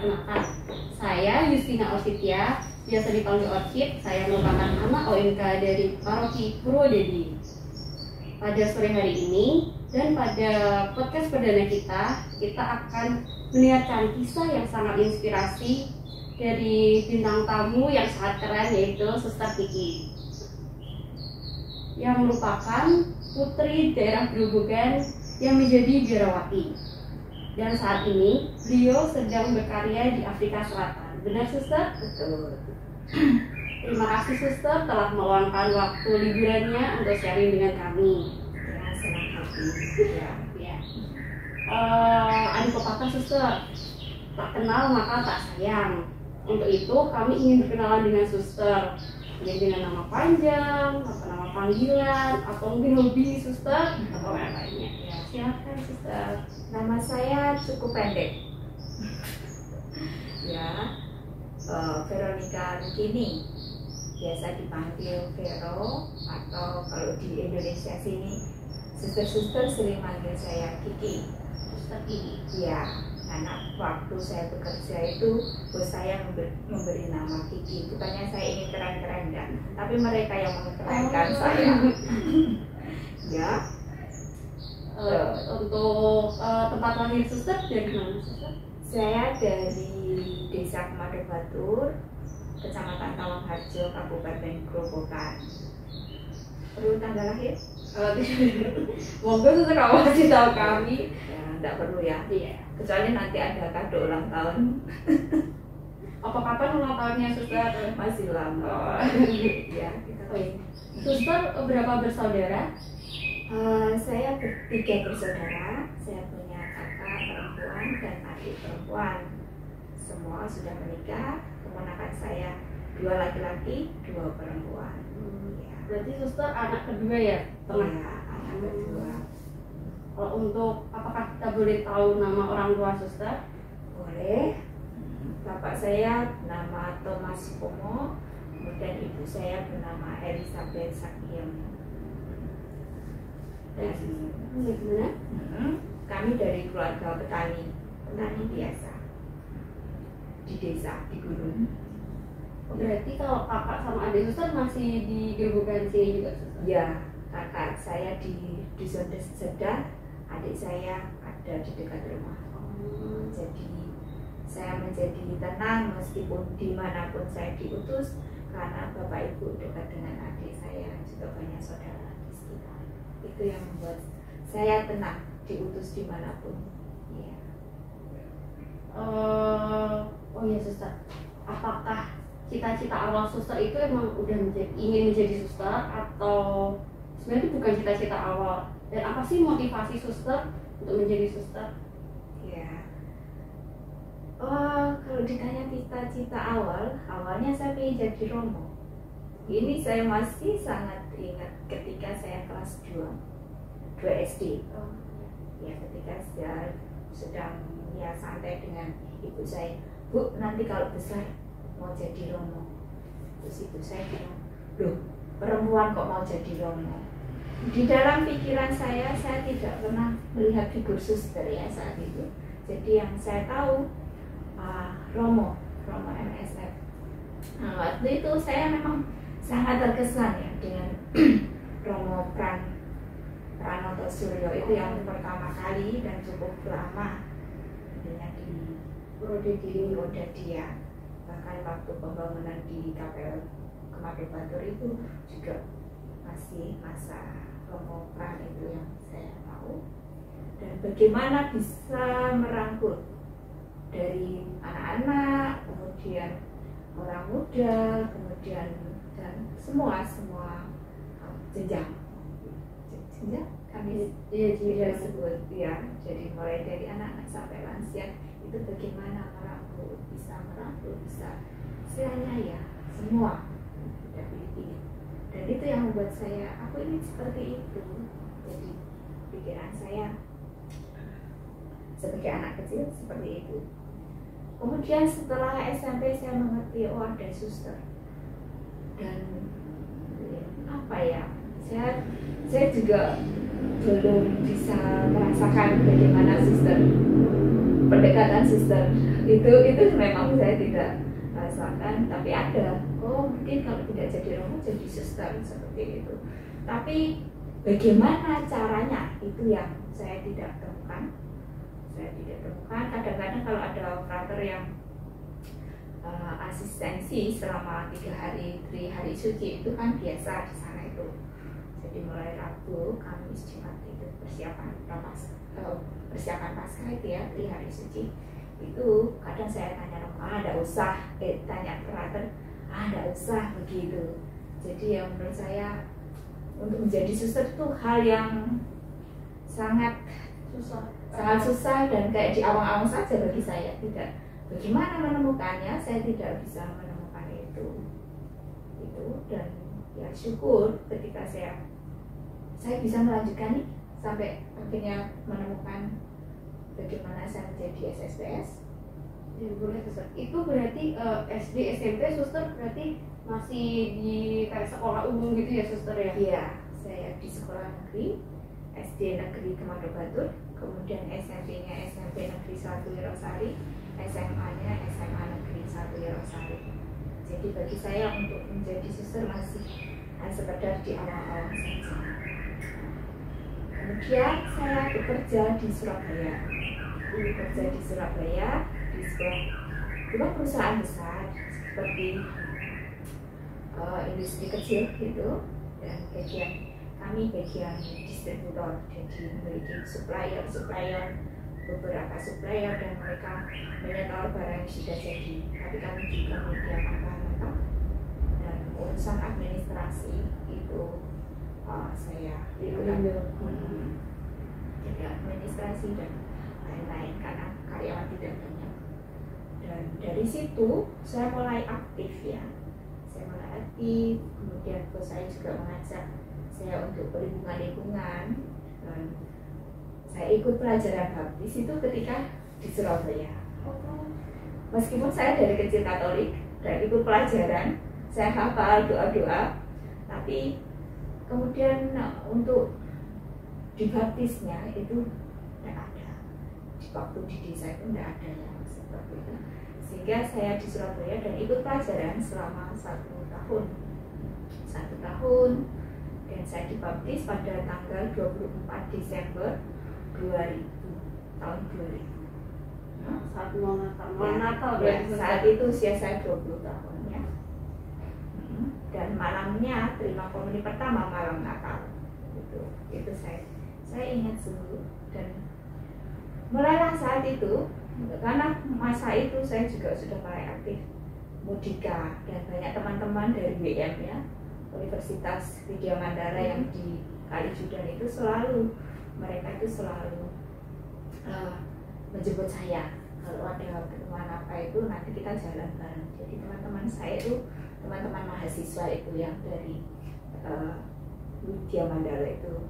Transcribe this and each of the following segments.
Perkenalkan, saya Justina Orsitia, biasa dipanggil Orchid. Saya merupakan anak OMK dari Paroki Purwodadi. Pada sore hari ini dan pada podcast perdana kita akan mendengarkan kisah yang sangat inspirasi dari bintang tamu yang sangat keren, yaitu Suster Kiki, yang merupakan putri daerah Grobogan yang menjadi biarawati. Dan saat ini beliau sedang berkarya di Afrika Selatan. Benar, Suster? Betul. Terima kasih, Suster, telah meluangkan waktu liburannya untuk sharing dengan kami. Ya, senang hati. Ya. Ada pepatah, Suster, tak kenal maka tak sayang. Untuk itu kami ingin berkenalan dengan Suster, jadi dengan nama panjang, atau nama panggilan, atau mungkin hobi Suster, atau yang lainnya. Ya, silakan, Suster. Nama saya cukup pendek. Ya, Veronica Rukini. Biasa dipanggil Vero, atau kalau di Indonesia sini suster-suster sering manggil saya Kiki. Suster Kiki. Ya, karena waktu saya bekerja itu bos saya memberi nama Kiki. Bukannya saya ingin keren-keren kan, tapi mereka yang mengkerenkan saya. Ya. Untuk tempat lahir Suster dari mana, Suster? Saya dari Desa Kemado Batur, Kecamatan Kawangharjo, Kabupaten Grobogan. Perlu tanggal lahir? Monggo, Suster, kamu kasih tahu kami. Ya, enggak perlu ya. Iya. Kecuali nanti ada kado ulang tahun. Apa kapan ulang tahunnya, Suster? Masih lama. Ya, kita Suster berapa bersaudara? Saya bertiga bersaudara. Saya punya kakak perempuan dan adik perempuan. Semua sudah menikah. Keponakan saya 2 laki-laki, 2 perempuan. Ya. Berarti Suster anak kedua ya? Tengah. Ya, anak kedua. Kalau untuk apakah kita boleh tahu nama orang tua Suster? Boleh. Bapak saya nama Thomas Pomo, kemudian ibu saya bernama Elizabeth Sakiem. Dan Gimana? kami dari keluarga petani biasa di desa, di gunung. Berarti kalau kakak sama adik Suster masih di Grobogan sini juga, Suster? Ya, kakak saya di Dusun Sedah, adik saya ada di dekat rumah. Jadi saya menjadi tenang meskipun dimanapun saya diutus, karena bapak ibu dekat dengan adik saya, juga banyak saudara di sekitar. Itu yang membuat saya tenang diutus dimanapun. Ya. Oh iya, Suster, apakah cita-cita awal Suster itu emang udah ingin menjadi Suster, atau sebenarnya bukan cita-cita awal? Dan apa sih motivasi Suster untuk menjadi Suster? Ya. Kalau ditanya cita-cita awalnya saya ingin jadi Romo. Ini saya masih sangat ingat ketika saya kelas 2 SD. Ya, ketika saya sedang ya santai dengan ibu saya, Bu, nanti kalau besar mau jadi Romo. Terus ibu saya bilang, loh, perempuan kok mau jadi Romo? Di dalam pikiran saya tidak pernah melihat figur suster ya saat itu. Jadi yang saya tahu Romo MSF. Nah, waktu itu saya memang sangat terkesan ya dengan Romo Pranoto Suryo itu yang pertama kali dan cukup lama di Purwodadi ya. Bahkan waktu pembangunan di KPL Kemado Batur itu juga masih masa Romo Pran itu yang saya tahu. Dan bagaimana bisa merangkul dari anak-anak, kemudian orang muda, kemudian dan semua jenjang kami sebut ya. Jadi mulai dari anak-anak sampai lansia itu bagaimana bisa merangkul, bisa istilahnya ya semua sudah pilih-pilih. Dan itu yang membuat saya, aku ingin seperti itu. Jadi pikiran saya sebagai anak kecil seperti itu. Kemudian setelah SMP saya mengerti, oh ada suster. Dan apa ya, saya juga belum bisa merasakan bagaimana suster, pendekatan suster itu memang saya tidak rasakan, tapi ada. Oh mungkin kalau tidak jadi romo jadi suster seperti itu. Tapi bagaimana caranya itu yang saya tidak temukan. Kadang-kadang kalau ada frater yang asistensi selama 3 hari suci itu kan biasa di sana itu. Jadi mulai Rabu, Kamis, Jumat itu persiapan Paskah itu ya, 3 hari suci. Itu kadang saya tanya ada usah, tanya frater, ada usah begitu. Jadi yang menurut saya untuk menjadi suster itu hal yang sangat susah dan kayak di awang-awang saja bagi saya. Tidak, bagaimana menemukannya saya tidak bisa menemukan itu dan ya syukur ketika saya bisa melanjutkan nih sampai akhirnya menemukan bagaimana saya menjadi SSPS. Ya, boleh suster. Itu berarti SD, SMP suster berarti masih di kayak sekolah umum gitu ya suster ya? Iya, saya di sekolah negeri, SD negeri Kemado Batur, kemudian SMP-nya SMP Negeri 1 Wirosari, SMA-nya SMA Negeri 1 Wirosari. Jadi bagi saya untuk menjadi suster masih sekedar di awal-awal saja. Kemudian saya bekerja di Surabaya. Di sebuah perusahaan besar seperti industri kecil gitu, dan kami bagian distributor, jadi memiliki beberapa supplier dan mereka menyetor barang yang sudah jadi, tapi kami juga menyediakan bahan mentah dan urusan administrasi itu saya jadi administrasi dan lain-lain karena karyawan tidak banyak. Dan dari situ saya mulai aktif, kemudian bos saya juga mengajak saya untuk lingkungan dan saya ikut pelajaran baptis itu ketika di Surabaya. Meskipun saya dari kecil Katolik dan ikut pelajaran, saya hafal doa-doa, tapi kemudian untuk dibaptisnya itu tidak ada. Di waktu di desa itu tidak ada yang seperti itu. Sehingga saya di Surabaya dan ikut pelajaran selama 1 tahun dan saya dibaptis pada tanggal 24 Desember 2000 tahun 2000. Saat mau Natal ya, saat itu usia saya 20 tahun ya. Dan malamnya terima komuni pertama malam Natal itu saya ingat sungguh. Dan mulailah saat itu, karena masa itu saya juga sudah mulai aktif Mudika dan banyak teman-teman dari WM ya, Universitas Widya Mandala yang di Kalijudan itu mereka selalu menjemput saya kalau ada ketemuan apa itu nanti kita jalan bareng. Jadi teman-teman saya itu teman-teman mahasiswa itu yang dari Widya Mandala itu.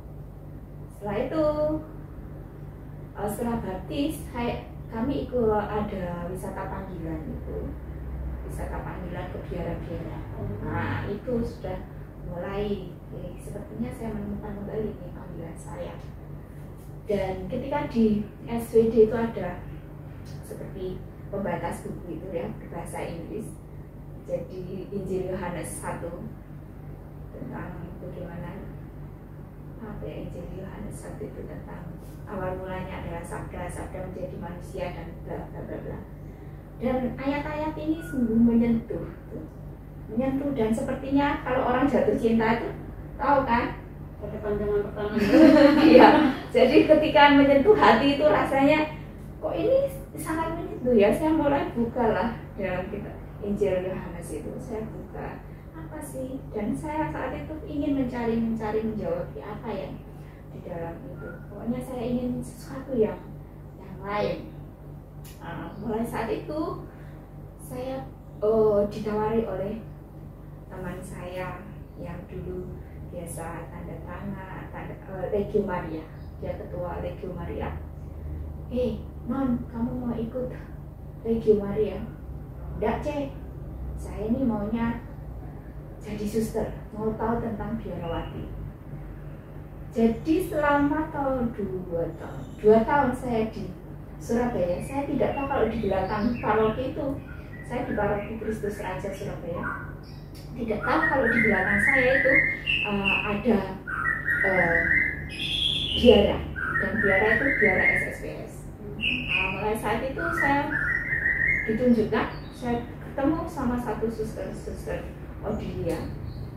Setelah itu setelah baptis kami ikut ada wisata panggilan ke biara-biara. Nah itu sudah mulai sepertinya saya menemukan kembali nih panggilan saya. Dan ketika di SWD itu ada seperti pembatas buku itu ya berbahasa Inggris. Jadi Injil Yohanes 1 tentang bagaimana Injil Yohanes 1 itu tentang awal mulanya adalah sabda menjadi manusia dan bla bla bla bla. Dan ayat-ayat ini sungguh menyentuh dan sepertinya kalau orang jatuh cinta itu tahu kan pada pandangan pertama. Iya, jadi ketika menyentuh hati itu rasanya kok ini sangat menyentuh ya. Saya mulai buka lah dalam Injil Yohanes itu, saya buka apa sih, dan saya saat itu ingin mencari menjawab apa yang di dalam itu. Pokoknya saya ingin sesuatu yang lain. Mulai saat itu saya ditawari oleh teman saya yang dulu biasa tanda tangan Legio Maria, dia ketua Legio Maria. Non, kamu mau ikut Legio Maria? Enggak, Cek, saya ini maunya jadi suster, mau tahu tentang biarawati. Jadi selama 2 tahun saya di Surabaya. Saya tidak tahu kalau di belakang paroki itu, saya di paroki Kristus Raja Surabaya, tidak tahu kalau di belakang saya itu ada biara, dan biara itu biara SSPS. Mulai saat itu saya ditunjukkan, saya ketemu sama satu suster Odilia,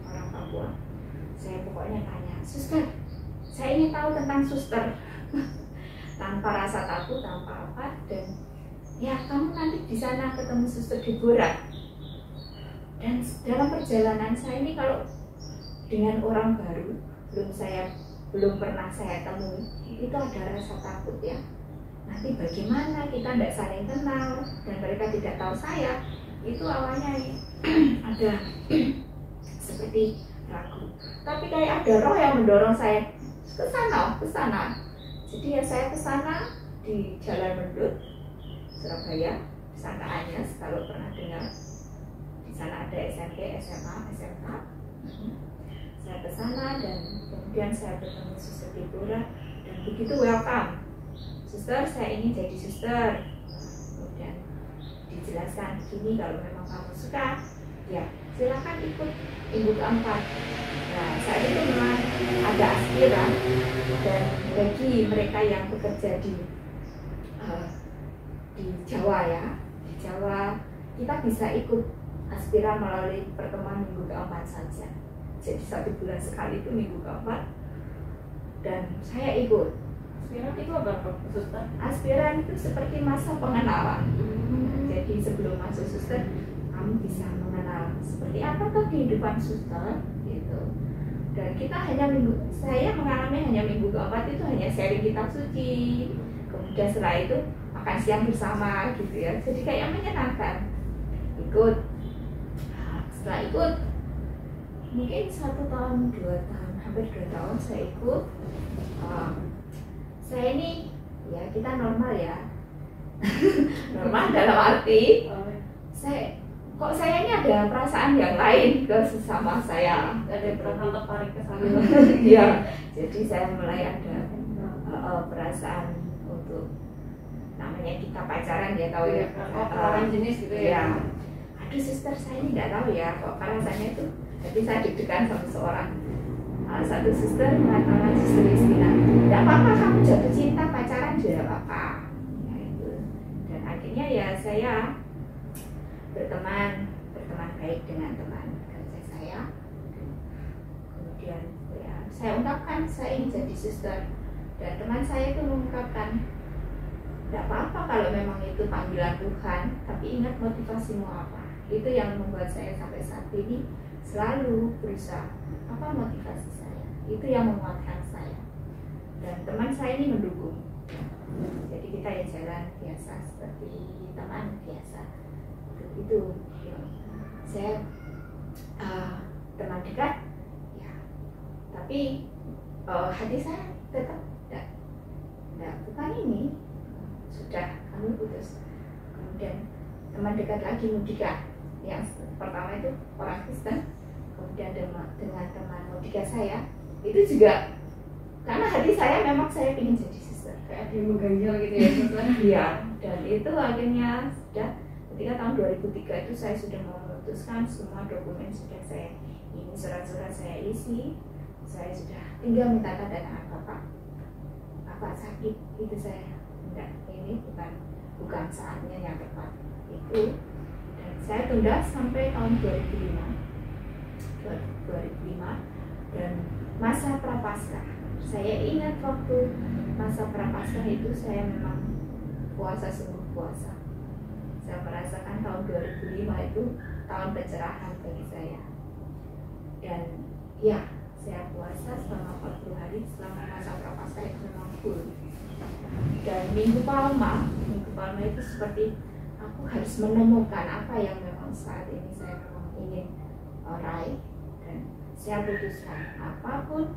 orang Papua. Saya pokoknya tanya, suster, saya ingin tahu tentang suster. Tanpa rasa takut, tanpa apa, dan ya kamu nanti di sana ketemu suster Deborah. Dan dalam perjalanan saya ini, kalau dengan orang baru belum pernah saya temui, itu ada rasa takut ya. Nanti bagaimana, kita tidak saling kenal dan mereka tidak tahu saya. Itu awalnya ada seperti ragu. Tapi kayak ada roh yang mendorong saya ke sana. Jadi ya saya ke sana di Jalan Mendut, Surabaya, Santa Agnes, kalau pernah dengar. Di sana ada SMP, SMA, SMK. Saya ke sana dan kemudian saya bertemu Suster Deborah dan begitu welcome. Suster, saya ingin jadi suster. Kemudian dijelaskan begini, kalau memang kamu suka, ya silakan ikut minggu keempat. Nah, saat itu memang ada aspiran, dan bagi mereka yang bekerja di Jawa ya, di Jawa kita bisa ikut aspiran melalui pertemuan minggu keempat saja. Jadi 1 bulan sekali itu minggu keempat, dan saya ikut. Aspiran itu apa, suster? Aspiran itu seperti masa pengenalan. Jadi sebelum masuk suster, kamu bisa mengenal seperti apa tuh kehidupan suster gitu. Dan kita saya mengalami hanya minggu keempat itu hanya sharing kitab suci. Kemudian setelah itu makan siang bersama gitu ya. Jadi kayak menyenangkan. Ikut. Nah, setelah ikut mungkin 1 tahun, 2 tahun, hampir 2 tahun saya ikut. Saya ini ya, kita normal ya. Normal dalam arti saya ini ada perasaan yang lain ke sesama saya. Ada perasaan tertarik ke sana. Iya. Jadi saya mulai ada perasaan untuk, namanya kita pacaran ya, tahu ya. Lawan jenis gitu ya. Aduh suster, saya ini nggak tahu ya kok rasanya itu. Jadi saya deg-degan sama seorang satu suster mengatakan, Suster Justina, tidak apa-apa kamu jatuh cinta pacaran juga apa-apa. Ya, itu. Dan akhirnya ya saya berteman baik dengan teman kerja saya. Kemudian ya, saya ungkapkan saya ingin jadi suster, dan teman saya itu mengungkapkan, tidak apa-apa kalau memang itu panggilan Tuhan, tapi ingat motivasimu apa. Itu yang membuat saya sampai saat ini selalu berusaha, apa motivasi saya, itu yang menguatkan saya. Dan teman saya ini mendukung. Jadi kita ya jalan biasa seperti teman biasa. Itu ya. Saya teman dekat ya, tapi hati saya tetap tidak, bukan ini, sudah kami putus. Kemudian teman dekat lagi Mudika, yang pertama itu orang Kristen, kemudian dengan teman Mudika saya itu juga karena hati saya memang saya ingin jadi suster, Kayak dia mengganjal gitu ya, suster. iya. Dan itu akhirnya sudah ketika tahun 2003 itu saya sudah memutuskan, semua dokumen sudah saya ini, surat-surat saya isi, saya sudah tinggal minta tanda tangan bapak sakit, itu saya enggak, ini bukan saatnya yang tepat itu. Dan saya tunda sampai tahun 2005 dan masa prapaskah. Saya ingat waktu masa prapaskah itu saya memang puasa, sungguh puasa. Saya merasakan tahun 2005 itu tahun pencerahan bagi saya. Dan ya, saya puasa selama 40 hari selama masa prapaskah itu memang full. Dan Minggu Palma itu seperti aku harus menemukan apa yang memang saat ini saya memang ingin raih. Dan saya putuskan apapun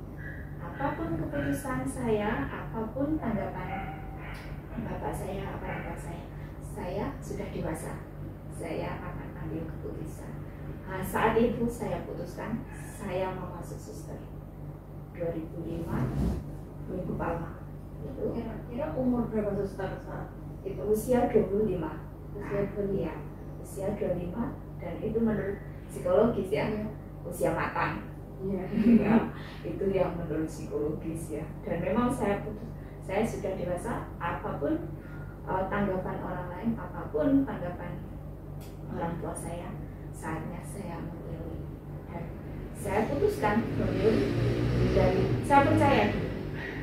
keputusan saya, apapun tanggapan bapak saya, apa saya sudah dewasa, saya akan ambil keputusan. Nah, saat itu saya putuskan saya mau masuk suster 2005 Minggu Palma. Itu Kira-kira umur berapa suster saat itu usia 25. Usia 25. Ya, usia 25, dan itu menurut psikologis ya, usia matang. Iya. Ya, itu yang menurut psikologis ya. Dan memang saya sudah dewasa, apapun tanggapan orang lain, apapun tanggapan orang tua saya, saatnya saya memilih. Dan saya putuskan memilih, dan saya percaya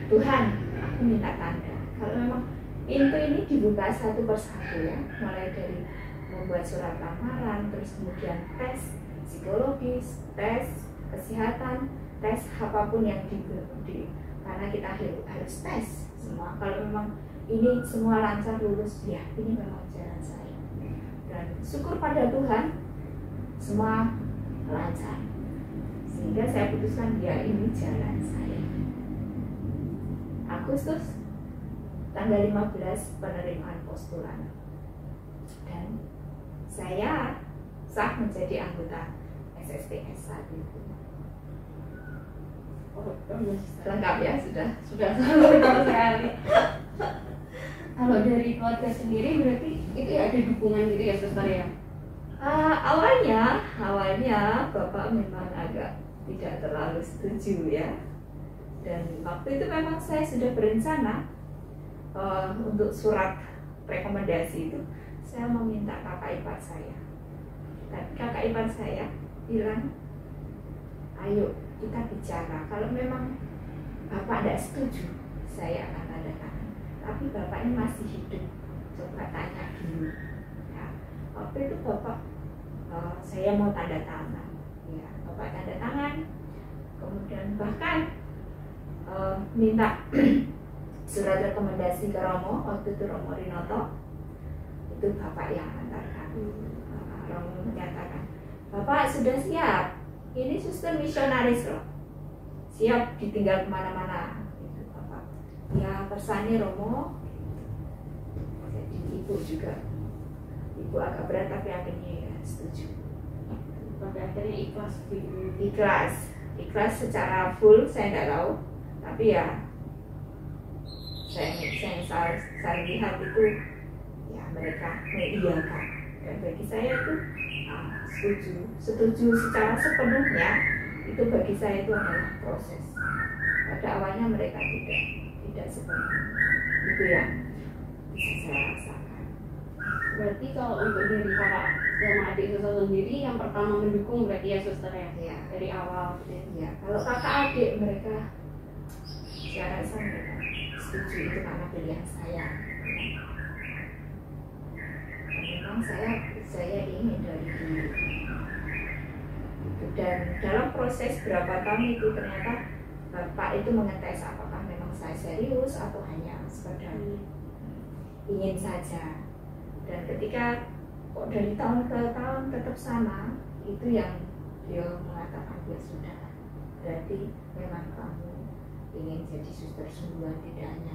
Tuhan, aku minta tanda. Kalau memang pintu ini dibuka satu persatu ya, mulai dari membuat surat lamaran, terus kemudian tes psikologis, tes kesehatan, tes apapun yang karena kita harus tes semua. Kalau memang ini semua lancar lulus, ya ini memang jalan saya. Dan syukur pada Tuhan, semua lancar. Sehingga saya putuskan, ya ini jalan saya. Agustus tanggal 15 penerimaan postulan. Dan saya sah menjadi anggota SSPS saat itu. Lengkap ya, sudah lengkap sekali. Kalau dari keluarga sendiri berarti itu ya ada dukungan gitu ya suster ya? Awalnya bapak memang agak tidak terlalu setuju ya. Dan waktu itu memang saya sudah berencana untuk surat rekomendasi itu saya meminta kakak ipar saya. Tapi kakak ipar saya bilang, ayo kita bicara. Kalau memang bapak tidak setuju, saya akan tanda tangan. Tapi bapak ini masih hidup, coba tanya dulu. Ya, waktu itu bapak, saya mau tanda tangan. Ya, bapak tanda tangan. Kemudian bahkan minta surat rekomendasi ke Romo. Waktu itu Romo Rinoto, itu bapak yang antarkan. Romo menyatakan, bapak sudah siap. Ini suster misionaris loh, siap ditinggal kemana-mana. Gitu, bapak. Ya persani Romo. Jadi ibu juga, ibu agak berat tapi akhirnya ya setuju. Sampai akhirnya ikhlas gitu. Ikhlas secara full saya tidak tahu, tapi ya saya lihat itu ya mereka mengiyakan, dan bagi saya itu setuju secara sepenuhnya. Itu bagi saya itu adalah proses. Pada awalnya mereka tidak sepenuhnya, itu yang bisa saya rasakan. Berarti kalau untuk dari kakak sama adik suster sendiri yang pertama mendukung berarti ya suster ya, dari awal ya. Kalau kakak adik mereka, saya rasa mereka setuju, itu karena pilihan saya. Memang saya ingin dari dulu. Dan dalam proses berapa tahun itu ternyata bapak itu mengetes apakah memang saya serius atau hanya sekedar ingin saja. Dan ketika kok dari tahun ke tahun tetap sama, itu yang dia mengatakan, ya sudah, berarti memang kamu ingin jadi suster sungguhan, tidak hanya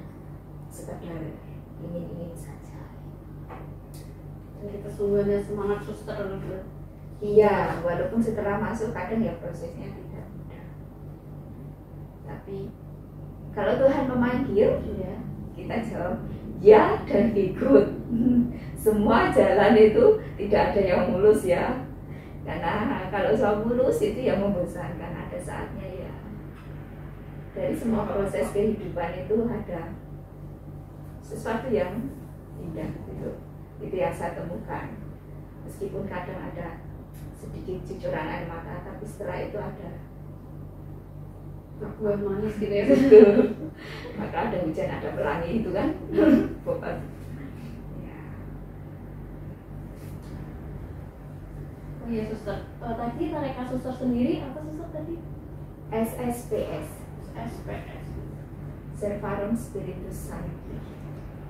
sekedar ingin saja. Jadi kesungguhan dan semangat suster gitu. Iya, walaupun setelah masuk kadang ya prosesnya tidak mudah. Tapi kalau Tuhan memanggil, ya kita jawab ya dan ikut. Semua jalan itu tidak ada yang mulus ya. Karena kalau soal mulus itu yang membosankan, ada saatnya ya. Dari semua proses kehidupan itu ada sesuatu yang indah gitu. Itu yang saya temukan. Meskipun kadang ada sedikit cucuran air mata, tapi setelah itu ada buah manis gitu ya. Maka ada hujan, ada pelangi itu kan. Bobat. Ya. Oh iya suster. Tadi mereka suster sendiri apa suster tadi? SSPS. SPS. Servarum Spiritus Sancti.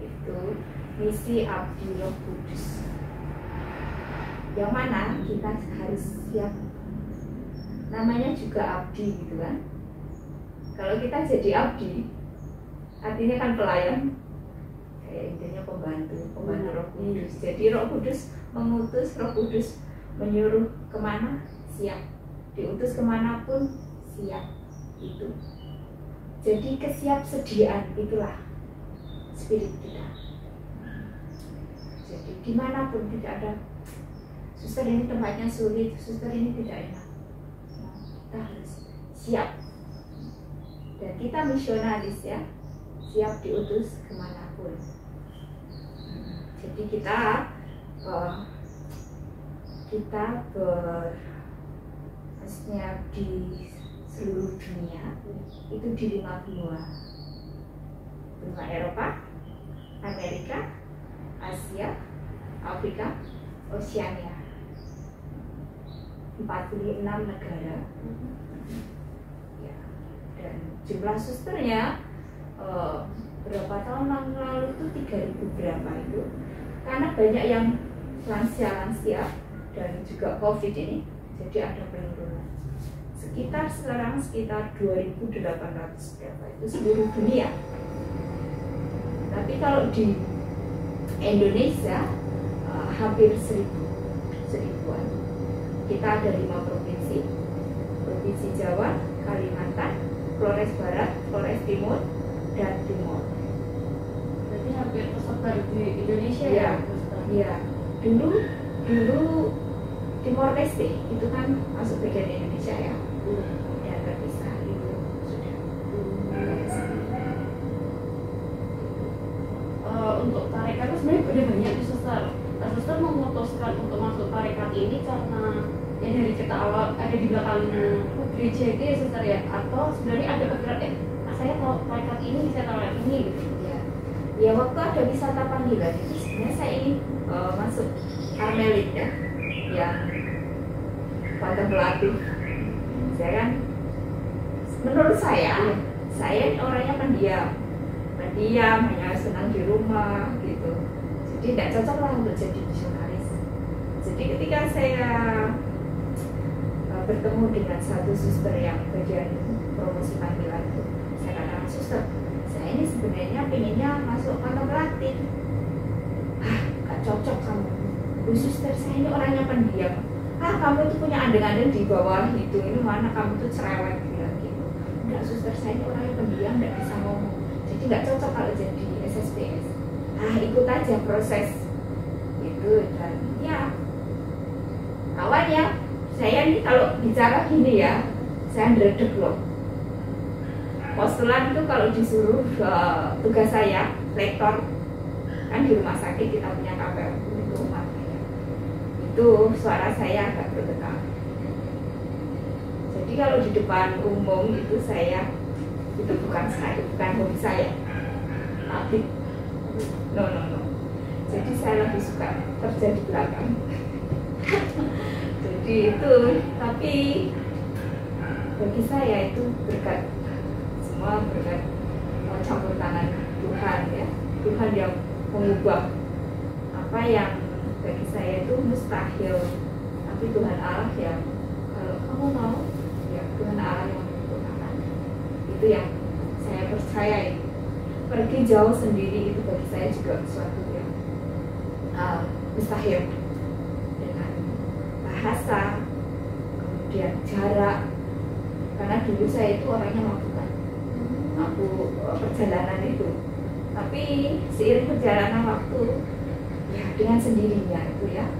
Itu misi abdi Roh Kudus. Yang mana kita harus siap. Namanya juga abdi gitu kan. Kalau kita jadi abdi, artinya kan pelayan, kayak intinya pembantu Roh Kudus. Jadi Roh Kudus mengutus, Roh Kudus menyuruh kemana, siap. Diutus kemanapun, siap. Itu. Jadi kesiapsediaan itulah spirit kita. Jadi dimanapun tidak ada suster ini tempatnya sulit, suster ini tidak enak. Nah, kita harus siap. Dan kita misionaris ya, siap diutus kemanapun. Jadi kita maksudnya di seluruh dunia itu di 5 benua Eropa, Amerika, Asia, Afrika, Oceania, 46 negara ya. Dan jumlah susternya berapa tahun lalu itu 3.000 berapa itu, karena banyak yang lansia dan juga COVID ini, jadi ada penurunan. Sekarang sekitar 2.800 berapa itu seluruh dunia. Tapi kalau di Indonesia hampir 1000-an. Kita ada 5 provinsi, Provinsi Jawa, Kalimantan, Flores Barat, Flores Timur, dan Timur. Berarti hampir tersebar di Indonesia Ya, Suster? iya. Dulu Timor Leste itu kan masuk bagian Indonesia ya, dan terpisah itu sudah. Untuk tarekat itu sebenarnya udah banyak nih Suster. Suster memutuskan untuk masuk tarekat ini karena ya dari cerita awal ada di belakang gereja itu ya Suster ya, atau sebenarnya ada pikiran saya tahu tarekat ini, saya tahu tarekat ini gitu. Ya, waktu ada wisata panggilan itu sebenarnya saya ingin masuk Karmelit ya, yang kontemplatif. Saya kan, menurut saya orangnya pendiam, hanya senang di rumah gitu. Jadi tidak cocok lah untuk jadi misionaris. Jadi ketika saya bertemu dengan satu suster yang bagian promosi panggilan itu, saya katakan, suster, saya ini sebenarnya pengennya masuk kontemplatif. Gak cocok kamu. Bu suster, saya ini orangnya pendiam. Kamu tuh punya andeng-andeng di bawah hidung ini, mana kamu tuh cerewet bilang gitu. Enggak suster, saya ini orangnya pendiam, nggak bisa ngomong. Jadi nggak cocok kalau jadi SSPS. Ikut aja proses itu. Dan ya awalnya saya nih kalau bicara gini ya, saya ndredeg loh. Postulan itu kalau disuruh tugas saya, lektor, kan di rumah sakit kita punya KPU itu rumah saya. Itu suara saya agak bergetar. Jadi kalau di depan umum itu saya, itu bukan hobi saya. Tapi no. Jadi saya lebih suka kerja di belakang. Jadi itu, tapi bagi saya itu berkat, semua berkat campur tangan Tuhan ya. Tuhan yang mengubah apa yang bagi saya itu mustahil, tapi Tuhan Allah yang kalau kamu mau ya Tuhan Allah yang menyempurnakan. Itu yang saya percaya. Pergi jauh sendiri itu bagi saya juga sesuatu yang mustahil, dengan bahasa, kemudian jarak. Karena dulu saya itu orangnya mampu perjalanan itu, tapi seiring perjalanan waktu ya dengan sendirinya itu ya,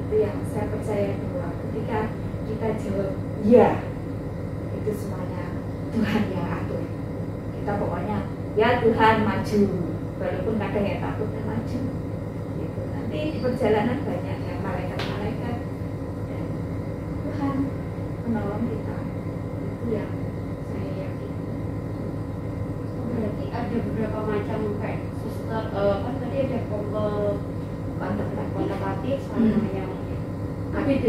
itu yang saya percaya bahwa ketika kita jawab ya, itu semuanya Tuhan yang atur. Kita pokoknya ya Tuhan maju, walaupun kadang ya takutnya maju gitu. Nanti di perjalanan banyak yang malaikat-malaikat dan Tuhan menolong kita. Itu yang saya yakini. Berarti ada beberapa macam kayak suster, kan tadi ada kontemplatif sama yang APD.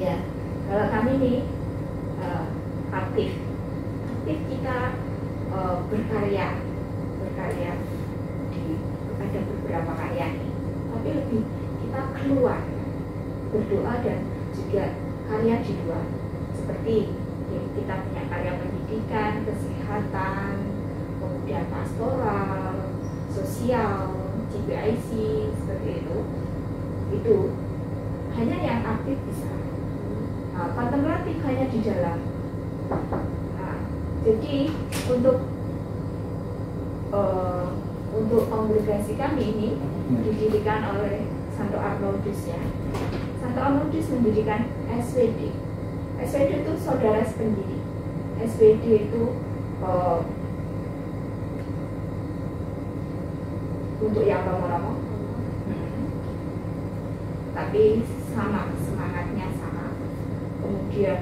Ya, kalau kami ini aktif kita berkarya ada beberapa karya nih, tapi lebih kita keluar berdoa dan juga karya di luar, seperti ya, kita punya karya pendidikan, kesehatan, kemudian pastoral, sosial, GPIC, seperti itu hanya yang aktif bisa. Kontemplatif hanya di dalam. untuk kongregasi kami ini didirikan oleh Santo Arnoldus ya. Santo Arnoldus mendirikan SWD. SWD itu saudara sependiri. SWD itu untuk yang romo-romo, tapi sama, semangatnya sama. Kemudian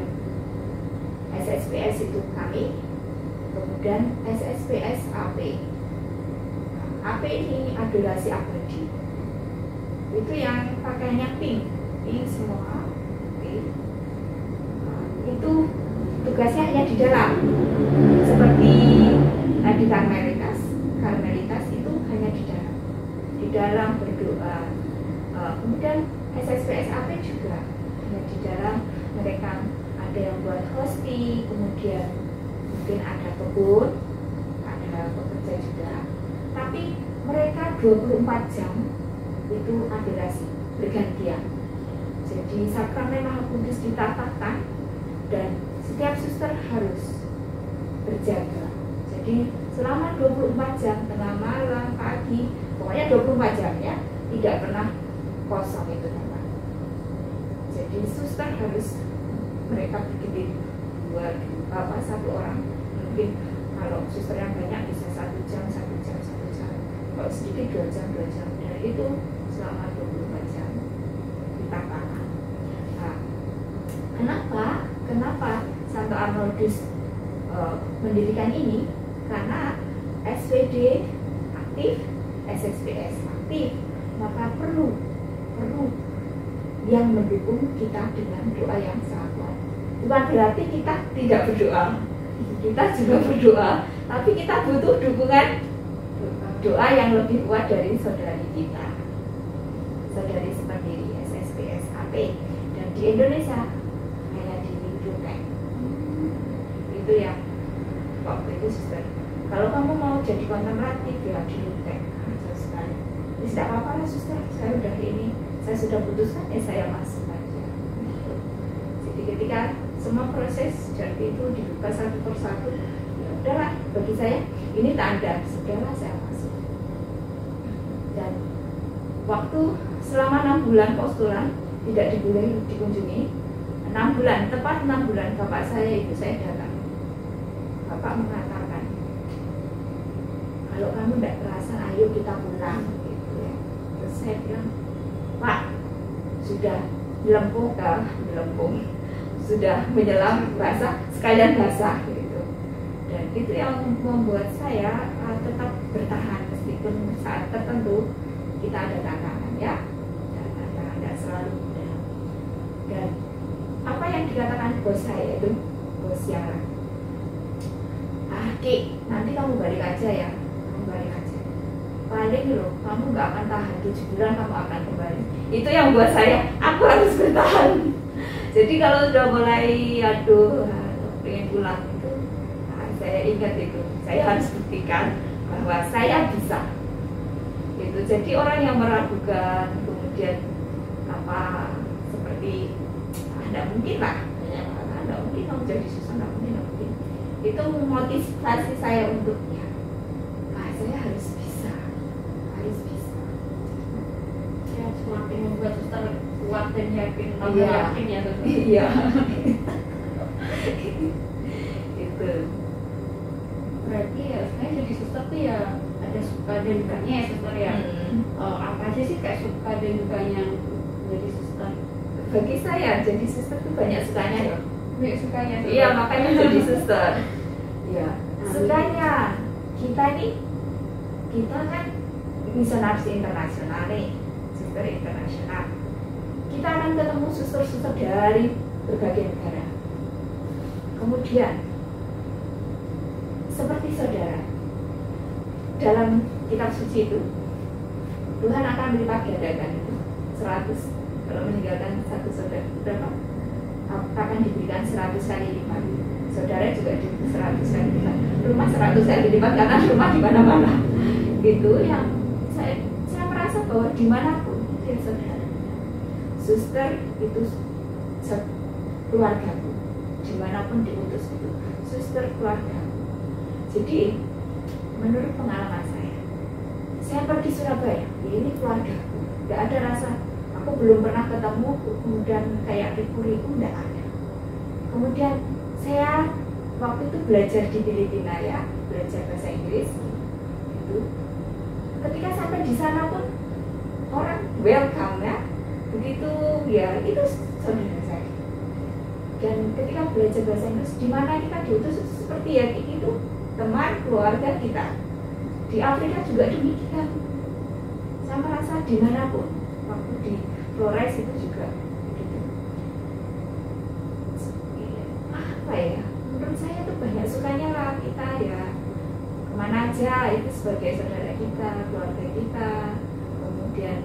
SSPS itu kami, kemudian SSPS AP. AP ini adorasi abadi. Itu yang pakainya pink semua. Itu tugasnya hanya di dalam. Seperti tadi Karmelitas itu hanya di dalam berdoa. Kemudian SSPS AP juga hanya di dalam. Mereka ada yang buat hosti, kemudian mungkin ada kebun, ada pekerja juga. Tapi mereka 24 jam itu adorasi bergantian. Jadi sakramen Maha Kudus ditatapkan dan setiap suster harus berjaga. Jadi selama 24 jam, tengah malam, pagi, pokoknya 24 jam ya, tidak pernah kosong itu tempat. Jadi suster harus, mereka berdiri satu orang, mungkin kalau suster yang banyak bisa 1 jam, kalau sedikit 2 jam, dan itu selama 24 jam ditatakan. Nah, kenapa Santo Arnoldus mendirikan ini? Karena SWD aktif, SSPS aktif, maka perlu yang mendukung kita dengan doa yang sangat kuat. Bukan berarti kita tidak berdoa, kita juga berdoa, tapi kita butuh dukungan doa yang lebih kuat dari saudari kita, saudari sependiri SSPS AP. Dan di Indonesia hanya di Lutek. Itu yang waktu itu suster, kalau kamu mau jadi kontemplatif ya di Lutek aja sekali. Tidak apa-apa lah suster, saya udah ini, saya sudah putuskan ya saya masuk aja. Jadi ketika semua proses jadi itu dibuka satu persatu, ya udahlah, bagi saya ini tanda sudahlah saya masuk. Dan waktu selama 6 bulan postulan tidak diboleh dikunjungi, 6 bulan, tepat 6 bulan bapak saya, ibu saya datang. Bapak mengatakan, kalau kamu tidak terasa, ayo kita pulang gitu ya. Terus saya bilang, Pak, sudah melempung, sudah menyelam basah, sekalian basah gitu. Dan itu yang membuat saya tetap bertahan meskipun saat tertentu kita ada tantangan ya, tantangan tidak selalu mudah. Dan apa yang dikatakan bos saya itu, bos yang Ki, nanti kamu balik aja ya, kamu balik aja. Paling loh, kamu nggak akan tahan 7 bulan, kamu akan kembali. Itu yang buat saya, aku harus bertahan. Jadi kalau sudah mulai pengen pulang itu, saya ingat itu, saya harus buktikan bahwa saya bisa. Itu jadi orang yang meragukan, kemudian seperti tidak mungkin lah, tidak mungkin kamu jadi susah, tidak mungkin. Itu memotivasi saya untuk saya harus bisa. Ya, semakin membuat suster kuat dan yakin, yakin ya betul. Iya. Itu. Berarti ya sebenarnya jadi suster tuh ya ada suka dan dukanya ya suster ya. Apa aja sih kayak suka dan dukanya jadi suster? Bagi saya jadi suster tuh banyak sukanya ya. Banyak sukanya. Iya, makanya jadi suster. Ya, sukanya kita kan misionaris internasional nih, suster internasional. Kita akan ketemu suster-suster dari berbagai negara. Kemudian seperti saudara dalam kitab suci itu, Tuhan akan melipat gandakan itu 100 kalau meninggalkan satu saudara berapa? Akan diberikan 100 kali lipat. Saudara juga di 100 kali lipat, rumah 100 kali lipat karena rumah di mana-mana. Itu yang saya merasa bahwa dimanapun ya saudara, suster itu keluargaku, dimanapun diutus itu suster keluarga. Jadi menurut pengalaman saya, saya pergi Surabaya, ya ini keluargaku, nggak ada rasa aku belum pernah ketemu, kemudian kayak riku-riku, nggak ada. Kemudian saya waktu itu belajar di Filipina ya, belajar bahasa Inggris gitu. Ketika sampai di sana pun orang welcome ya, begitu ya, itu saudara saya. Dan ketika belajar bahasa Inggris, di mana kita diutus seperti ya itu teman keluarga kita. Di Afrika juga demikian. Saya merasa dimanapun, waktu di Flores itu juga begitu. Apa ya? Menurut saya tuh banyak sukanya lah kita ya. Kemana aja itu sebagai saudara kita, keluarga kita. Kemudian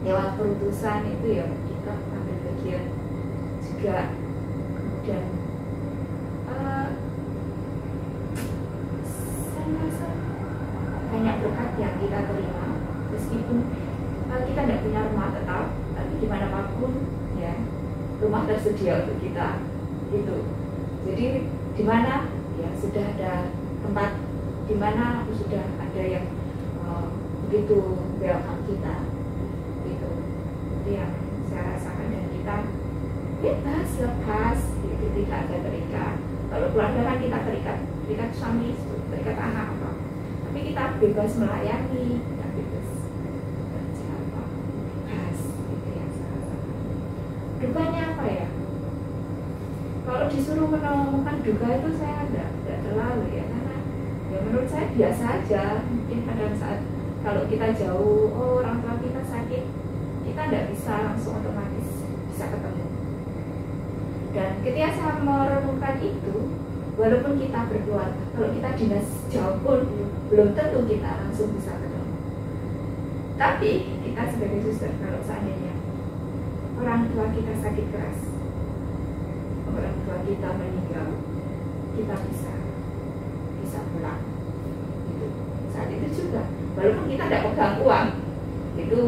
lewat perutusan itu ya kita ambil bagian juga. Dan saya merasa banyak berkat yang kita terima meskipun kita tidak punya rumah tetap, tapi dimanapun ya rumah tersedia untuk kita itu. Jadi di mana ya sudah ada tempat, di mana sudah ada yang begitu welcome kita itu yang saya rasakan. Dan kita bebas, lepas gitu, tidak ada terikat. Kalau keluarga kan kita terikat suami, terikat anak apa, tapi kita bebas melayani, kita bebas kerja apa, bebas gitu yang saya rasakan. Dukanya apa ya? Kalau disuruh menemukan duka itu saya tidak terlalu ya, karena ya menurut saya biasa aja. Mungkin pada saat kalau kita jauh, orang tua kita sakit, kita tidak bisa langsung otomatis bisa ketemu. Dan ketika saya merenungkan itu, walaupun kita berkeluarga, kalau kita dinas jauh pun belum tentu kita langsung bisa ketemu. Tapi kita sebagai suster, kalau seandainya orang tua kita sakit keras, orang tua kita meninggal, kita bisa pulang. Gitu. Saat itu juga, walaupun kita tidak pegang uang, itu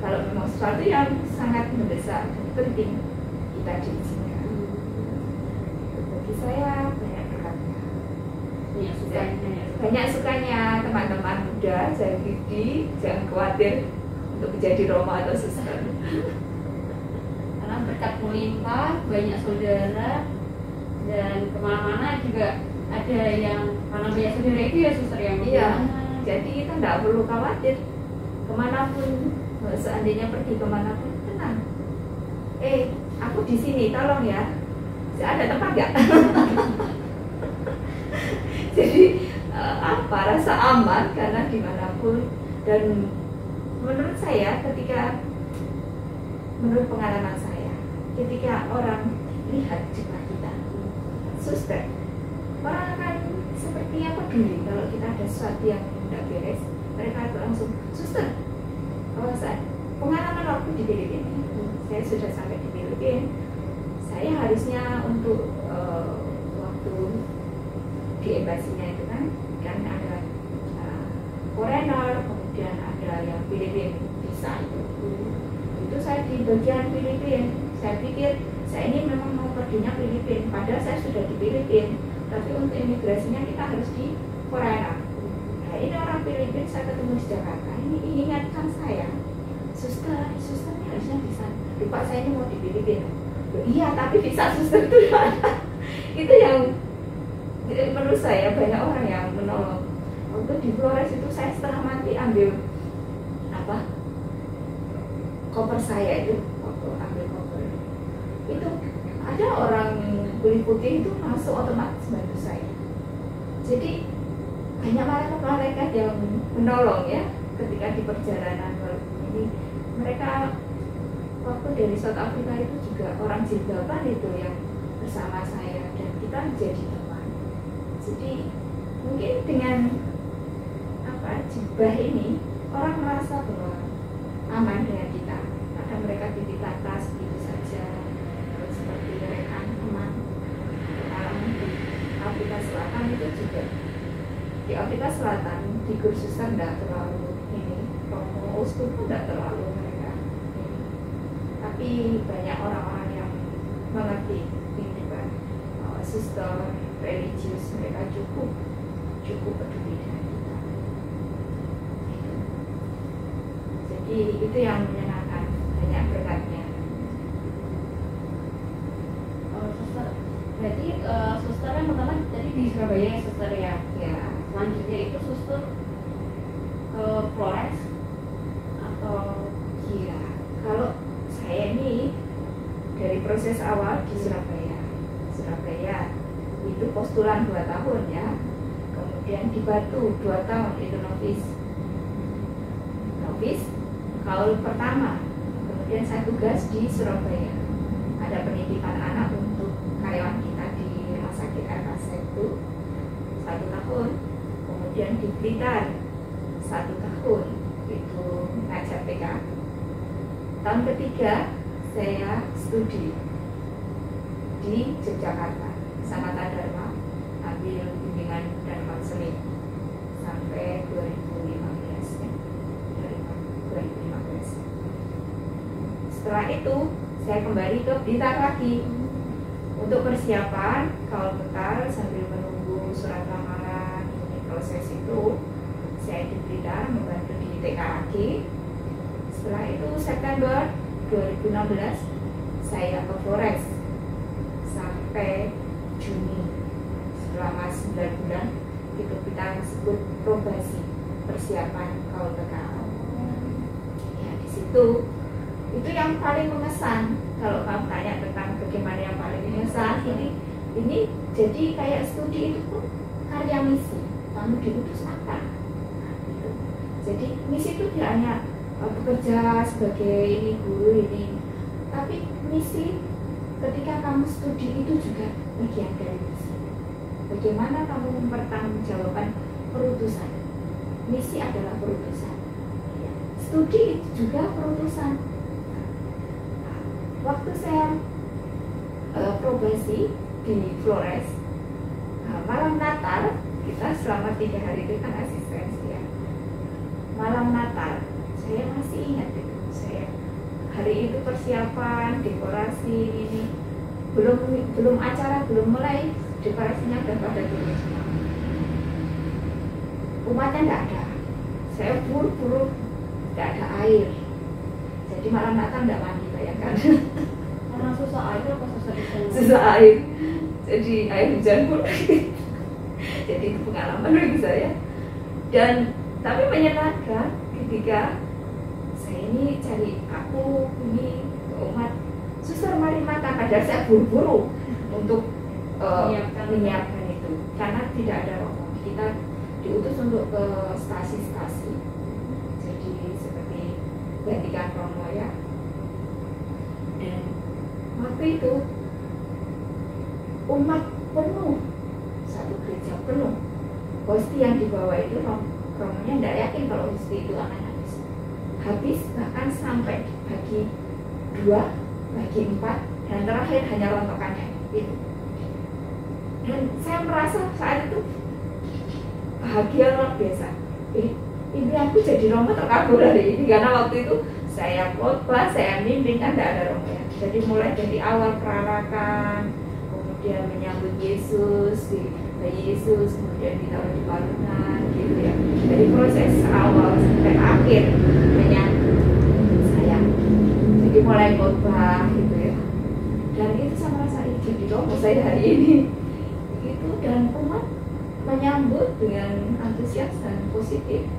kalau memang sesuatu yang sangat mendesak dan penting, kita diizinkan. Bagi saya banyak berkatnya, banyak sukanya. Teman-teman muda, jangan khawatir untuk menjadi Romo atau suster. Karena berkat melimpah, banyak saudara, dan kemana-mana juga ada yang karena banyak saudara itu ya suster yang jadi kita tidak perlu khawatir kemanapun, seandainya pergi kemanapun tenang. Aku di sini, tolong ya, ada tempat nggak? Jadi rasa aman karena dimanapun. Dan menurut saya menurut pengalaman saya, ketika orang lihat jemaat kita, suster, orang akan sepertinya peduli kalau kita ada sesuatu yang tidak beres, mereka itu langsung suster. Pengalaman waktu di Filipina, saya sudah sampai di Filipina, saya harusnya untuk waktu di embasinya itu kan ada foreigner, kemudian ada yang Filipina visa itu saya di bagian Filipina. Saya pikir saya ini memang mau perginya Filipina, padahal saya sudah di Filipina, tapi untuk imigrasinya kita harus di foreigner. Nah ini orang Filipina, saya ketemu di Jakarta, ini ingatkan saya, susternya harusnya bisa. Lupa saya ini mau di Filipina. Iya, tapi visa suster itu ada. Itu yang menurut saya banyak orang yang menolong. Waktu di Flores itu saya setengah mati ambil koper saya itu, waktu ambil koper itu ada orang kulit putih itu masuk otomatis bantu saya. Jadi banyak malaikat yang menolong ya ketika di perjalanan ini. Mereka waktu dari South Africa itu juga orang jilbaban itu yang bersama saya, dan kita menjadi teman. Jadi mungkin dengan jubah ini orang merasa bahwa aman dengan kita. Kadang mereka titik atas begitu saja, seperti mereka teman. Di Afrika Selatan itu juga, di Afrika Selatan di kursusan tidak terlalu ini, Romo Uskup pun tidak terlalu mereka ini. Tapi banyak orang-orang yang mengerti kehidupan suster religius, mereka cukup peduli dengan kita. Jadi itu yang menyenangkan, banyak berkatnya. Suster, berarti suster yang pertama tadi di Surabaya ya suster ya. Ya, Selanjutnya itu suster ke Flores atau iya. Kalau saya ini dari proses awal di Surabaya. Surabaya itu postulan 2 tahun ya. Kemudian di Batu 2 tahun itu novis. Novis kaul pertama. Kemudian saya tugas di Surabaya. Ada pendidikan anak untuk karyawan kita di rumah sakit RKS itu 1 tahun. Kemudian di Blitar 1 tahun itu ngajar PK. Tahun ketiga saya studi di Yogyakarta, Sanata Dharma, ambil bimbingan dan konseling sampai 2015 ya. 2015. Setelah itu saya kembali ke Blitar lagi untuk persiapan kaul bekal sambil menunggu surat lamaran ini proses itu. Saya di Blitar membantu di TKAG. Setelah itu September 2016 saya ke Flores sampai Juni, selama 9 bulan itu kita sebut probasi persiapan kaul bekal. Ya di situ itu yang paling mengesan. Kalau kamu tanya tentang bagaimana yang paling mengesan, ini jadi kayak studi itu pun karya misi. Kamu diutus apa? Nah, gitu. Jadi misi itu tidak hanya bekerja sebagai ini guru ini, tapi misi ketika kamu studi itu juga bagian dari misi. Bagaimana kamu mempertanggungjawabkan perutusan? Misi adalah perutusan. Studi itu juga perutusan. Nah, waktu saya probasi di Flores, malam Natal kita selama 3 hari itu kan asistensi ya. Malam Natal saya masih ingat itu. Saya hari itu persiapan dekorasi ini belum acara belum mulai, dekorasinya udah pada turun semua. Umatnya nggak ada. Saya buru-buru, nggak ada air. Jadi malam Natal nggak mandi, bayangkan. karena susah air apa susah hujan? Susah air. Jadi air hujan pun. Jadi itu pengalaman bagi saya. Dan tapi menyenangkan ketika saya ini cari aku ini umat suster mari makan, padahal saya buru-buru untuk menyiapkan itu karena tidak ada rokok. Kita diutus untuk ke stasi-stasi, jadi seperti gantikan romo ya. Dan waktu itu umat penuh, satu gereja penuh. Hosti yang dibawa itu romonya tidak yakin kalau hosti itu akan habis, bahkan sampai bagi 2, bagi 4, dan terakhir hanya rontokannya itu. Dan saya merasa saat itu bahagia luar biasa. Impianku jadi romo terkabul hari ini, karena waktu itu saya khotbah, saya mimpin kan tidak ada romo ya. Jadi mulai dari awal perarakan, kemudian menyambut Yesus, bayi Yesus, kemudian ditaruh di palungan gitu ya. Dari proses awal sampai akhir menyambut saya. Jadi mulai khotbah gitu ya. Dan itu saya merasa ini jadi romo saya hari ini. Itu dan umat menyambut dengan antusias dan positif.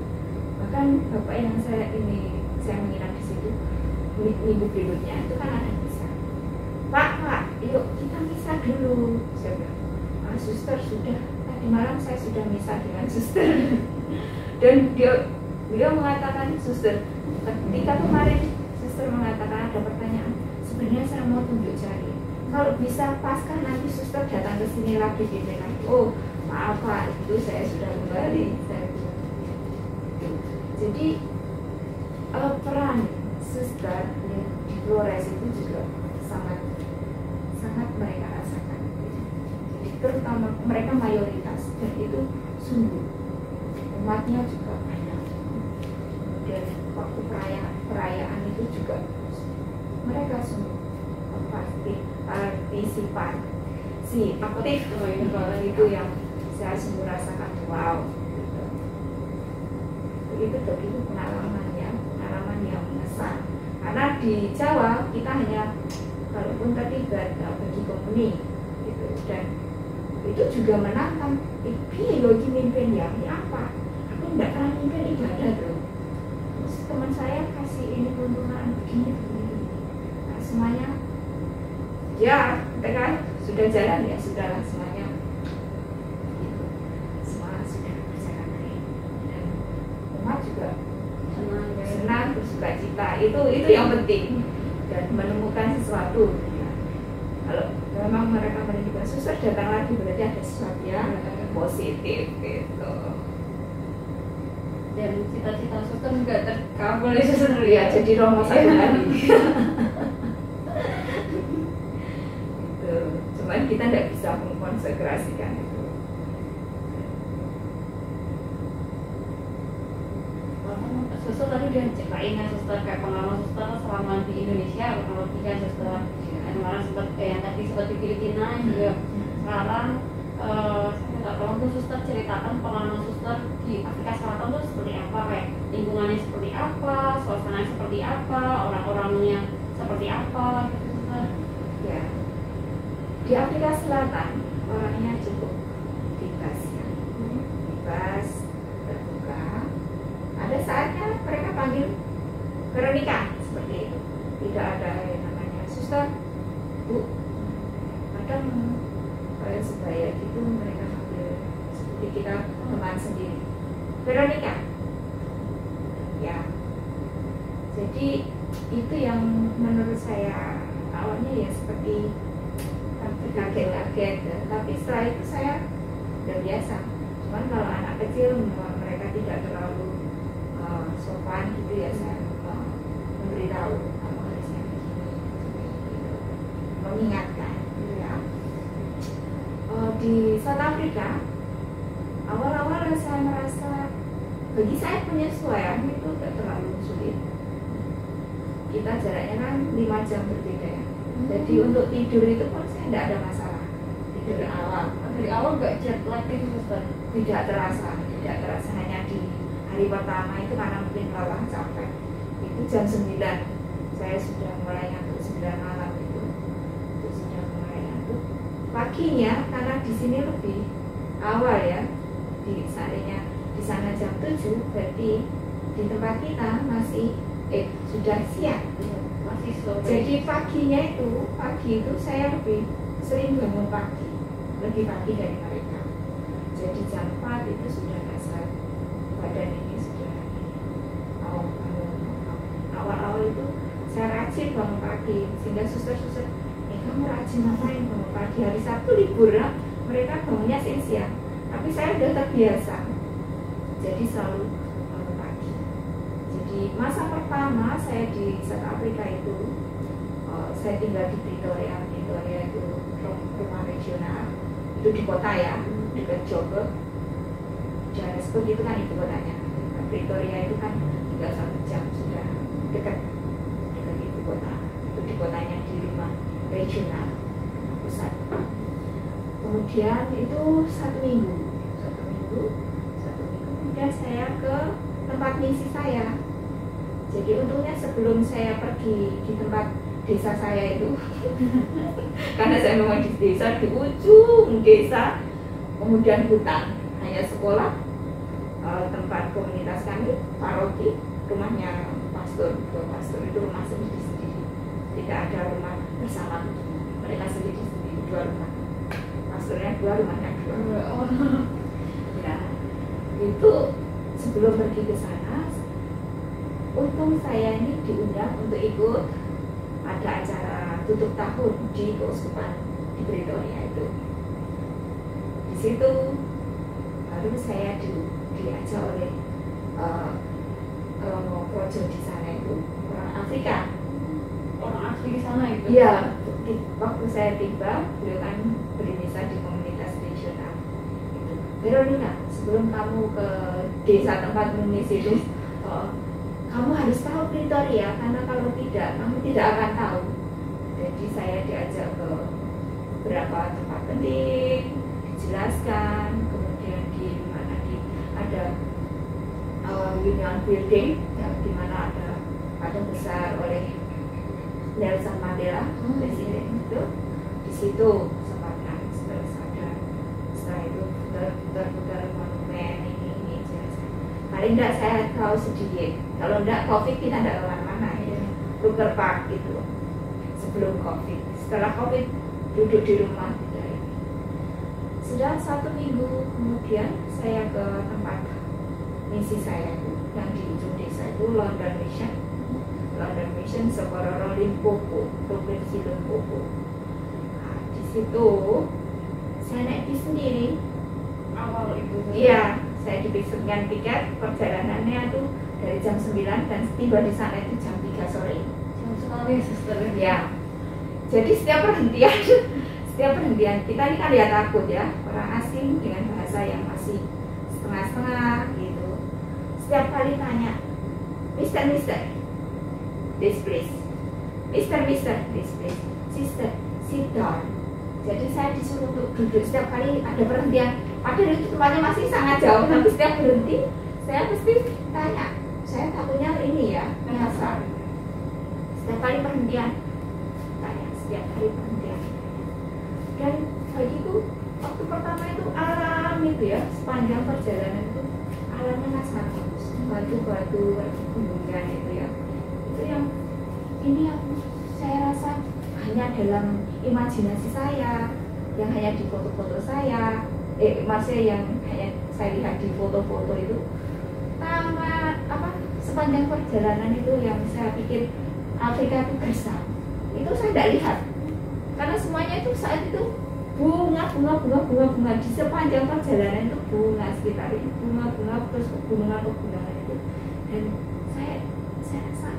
Bahkan bapak yang saya menginap di situ minggu berikutnya itu kan ada misa. Pak, yuk kita misa dulu. Saya bilang, suster sudah tadi malam saya sudah misa dengan suster. Dan beliau mengatakan, suster, ketika kemarin suster mengatakan ada pertanyaan, sebenarnya saya mau tunjuk jari. Kalau bisa pasca nanti suster datang ke sini lagi di lagi. Oh maaf Pak, itu saya sudah kembali. Saya bilang. Jadi peran suster di Flores itu juga sangat mereka rasakan. Jadi terutama mereka mayoritas dan itu sungguh umatnya juga banyak. Dan waktu perayaan itu juga mereka sungguh partisipan aktif itu yang saya sungguh rasakan wow gitu. Itu begitu pengalaman yang mengesan. Karena di Jawa kita hanya kalaupun terlibat bagi komuni gitu, dan itu juga menantang. Piye yo iki mimpin ya, ini apa? Aku enggak pernah mimpin ibadah loh. Terus teman saya kasih ini tuntunan begini. Nah, semuanya ya, kita kan sudah jalan ya, sudahlah semuanya. Gitu. Semua sudah berjalan baik. Dan umat juga senang, bersuka cita. Itu yang penting. Dan menemukan sesuatu. Ya. Kalau memang mereka menunjukkan susah, datang lagi berarti ada sesuatu yang positif gitu. Dan cita-cita suster juga terkabul ya suster Ya, jadi Romo satu hari. Gitu. Cuman kita tidak bisa mengkonsekrasikan itu. Suster tadi udah ceritain ya suster kayak pengalaman suster selama di Indonesia, kalau tiga suster kemarin sempat yang tadi sempat di Filipina juga. Sekarang saya minta tolong tuh suster ceritakan pengalaman suster di Afrika Selatan tuh seperti apa, kayak lingkungannya seperti apa, suasananya seperti apa, orang-orangnya seperti apa gitu suster. Ya, di Afrika Selatan orangnya cukup bebas ya, bebas, terbuka. Ada saatnya mereka panggil Veronica seperti itu. Tidak ada yang namanya suster, bu, kadang kayak sebaya gitu mereka panggil seperti kita teman sendiri, Veronica. Ya, jadi itu yang menurut saya awalnya ya seperti kaget-kaget, tapi setelah itu saya udah biasa. Cuman kalau anak kecil mereka tidak terlalu sopan gitu ya, saya memberitahu kamu harusnya begini, gitu. Mengingatkan gitu ya. Di South Africa awal-awal saya merasa bagi saya penyesuaian itu tidak terlalu sulit. Kita jaraknya kan 5 jam berbeda ya. Jadi untuk tidur itu pun saya tidak ada masalah. Tidur awal. Dari awal gak jet lag itu suster? Tidak terasa hanya di hari pertama itu karena mungkin lelah capek. Itu jam 9 saya sudah mulai ngantuk, 9 malam itu sudah mulai ngantuk. Paginya karena di sini lebih awal ya, di sana jam 7, berarti di tempat kita masih sudah siang. Masih sore. Jadi pagi itu saya lebih sering bangun pagi, lebih pagi dari mereka. Jadi jam 4 itu sudah rasa badan ini sudah mau bangun. Awal-awal itu saya rajin bangun pagi, sehingga suster-suster, kamu rajin ngapain bangun pagi? Hari Sabtu libur, mereka bangunnya siang. Tapi saya udah terbiasa, jadi selalu bangun pagi. Jadi masa pertama saya di South Africa itu, saya tinggal di Pretoria itu rumah regional, itu di kota ya, dekat Joburg. Johannesburg itu kan ibu kotanya. Pretoria itu kan tinggal 1 jam sudah dekat ibu kota. Itu di kotanya, di rumah regional pusat. Kemudian itu 1 minggu, kemudian saya ke tempat misi saya. Jadi untungnya sebelum saya pergi di tempat desa saya itu karena saya memang di desa, di ujung desa, kemudian hutan, hanya sekolah, tempat komunitas kami, paroki, rumahnya pastor itu rumah sendiri-sendiri, tidak ada rumah bersama, mereka sendiri-sendiri, 2 rumah, pastornya 2, rumahnya 2. Ya, itu sebelum pergi ke sana, untung saya ini diundang untuk ikut ada acara tutup tahun di Keuskupan di Pretoria itu. Di situ baru saya diajak oleh Romo Projo di sana itu, orang Afrika. Orang asli di sana itu? Iya, waktu saya tiba, beliau kan berinisiatif di komunitas regional. Veronica, sebelum kamu ke desa tempat mengisi itu, kamu harus tahu Pretoria, karena kalau tidak, kamu tidak akan tahu. Jadi saya diajak ke beberapa tempat penting, dijelaskan, kemudian di mana ada Union Building, ya, di mana ada patung besar oleh Nelson Mandela, presiden itu. Di situ sempatkan terus ada, setelah itu putar monumen ini jelas. Paling enggak saya tahu sedikit. Kalau enggak COVID kita enggak kemana-mana ya. Ruger Park itu sebelum COVID. Setelah COVID duduk di rumah. Sudah 1 minggu kemudian saya ke tempat misi saya itu yang di ujung desa itu London Mission Sekororo Limpopo, provinsi Limpopo. Nah, di situ saya naik bis sendiri. Awal itu. Iya, saya dipesankan tiket perjalanannya itu dari jam 9 dan tiba di sana itu jam 3 sore. Jam sekali suster. Ya. Jadi setiap perhentian kita ini kan ya takut ya, orang asing dengan bahasa yang masih setengah-setengah gitu. Setiap kali tanya, Mister, this place. Mister, this place. Sister, sit down. Jadi saya disuruh untuk duduk setiap kali ada perhentian. Padahal itu tempatnya masih sangat jauh, tapi setiap berhenti saya mesti tanya. Saya takutnya ini ya, biasa. Setiap kali perhentian, tanya. Setiap kali perhentian. Dan bagiku waktu pertama itu alam itu ya, sepanjang perjalanan itu alamnya sangat bagus, batu-batu, gunungan itu ya, itu yang ini yang saya rasa hanya dalam imajinasi saya, yang hanya di foto-foto saya, maksudnya yang hanya saya lihat di foto-foto itu, sepanjang perjalanan itu yang saya pikir Afrika itu gersang, itu saya tidak lihat. Karena semuanya itu saat itu bunga di sepanjang perjalanan itu bunga sekitar itu bunga terus pegunungan itu, dan saya rasa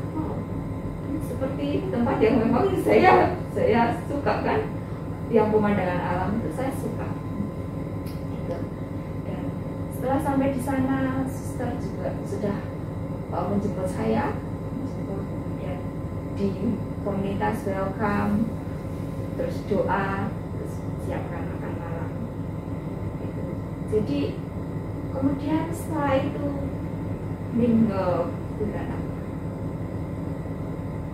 ini seperti tempat yang memang saya suka kan, yang pemandangan alam itu saya suka gitu. Dan setelah sampai di sana suster juga sudah menjemput saya, kemudian di komunitas welcome, terus doa, terus siapkan makan malam gitu. Jadi kemudian setelah itu minggu bulan apa,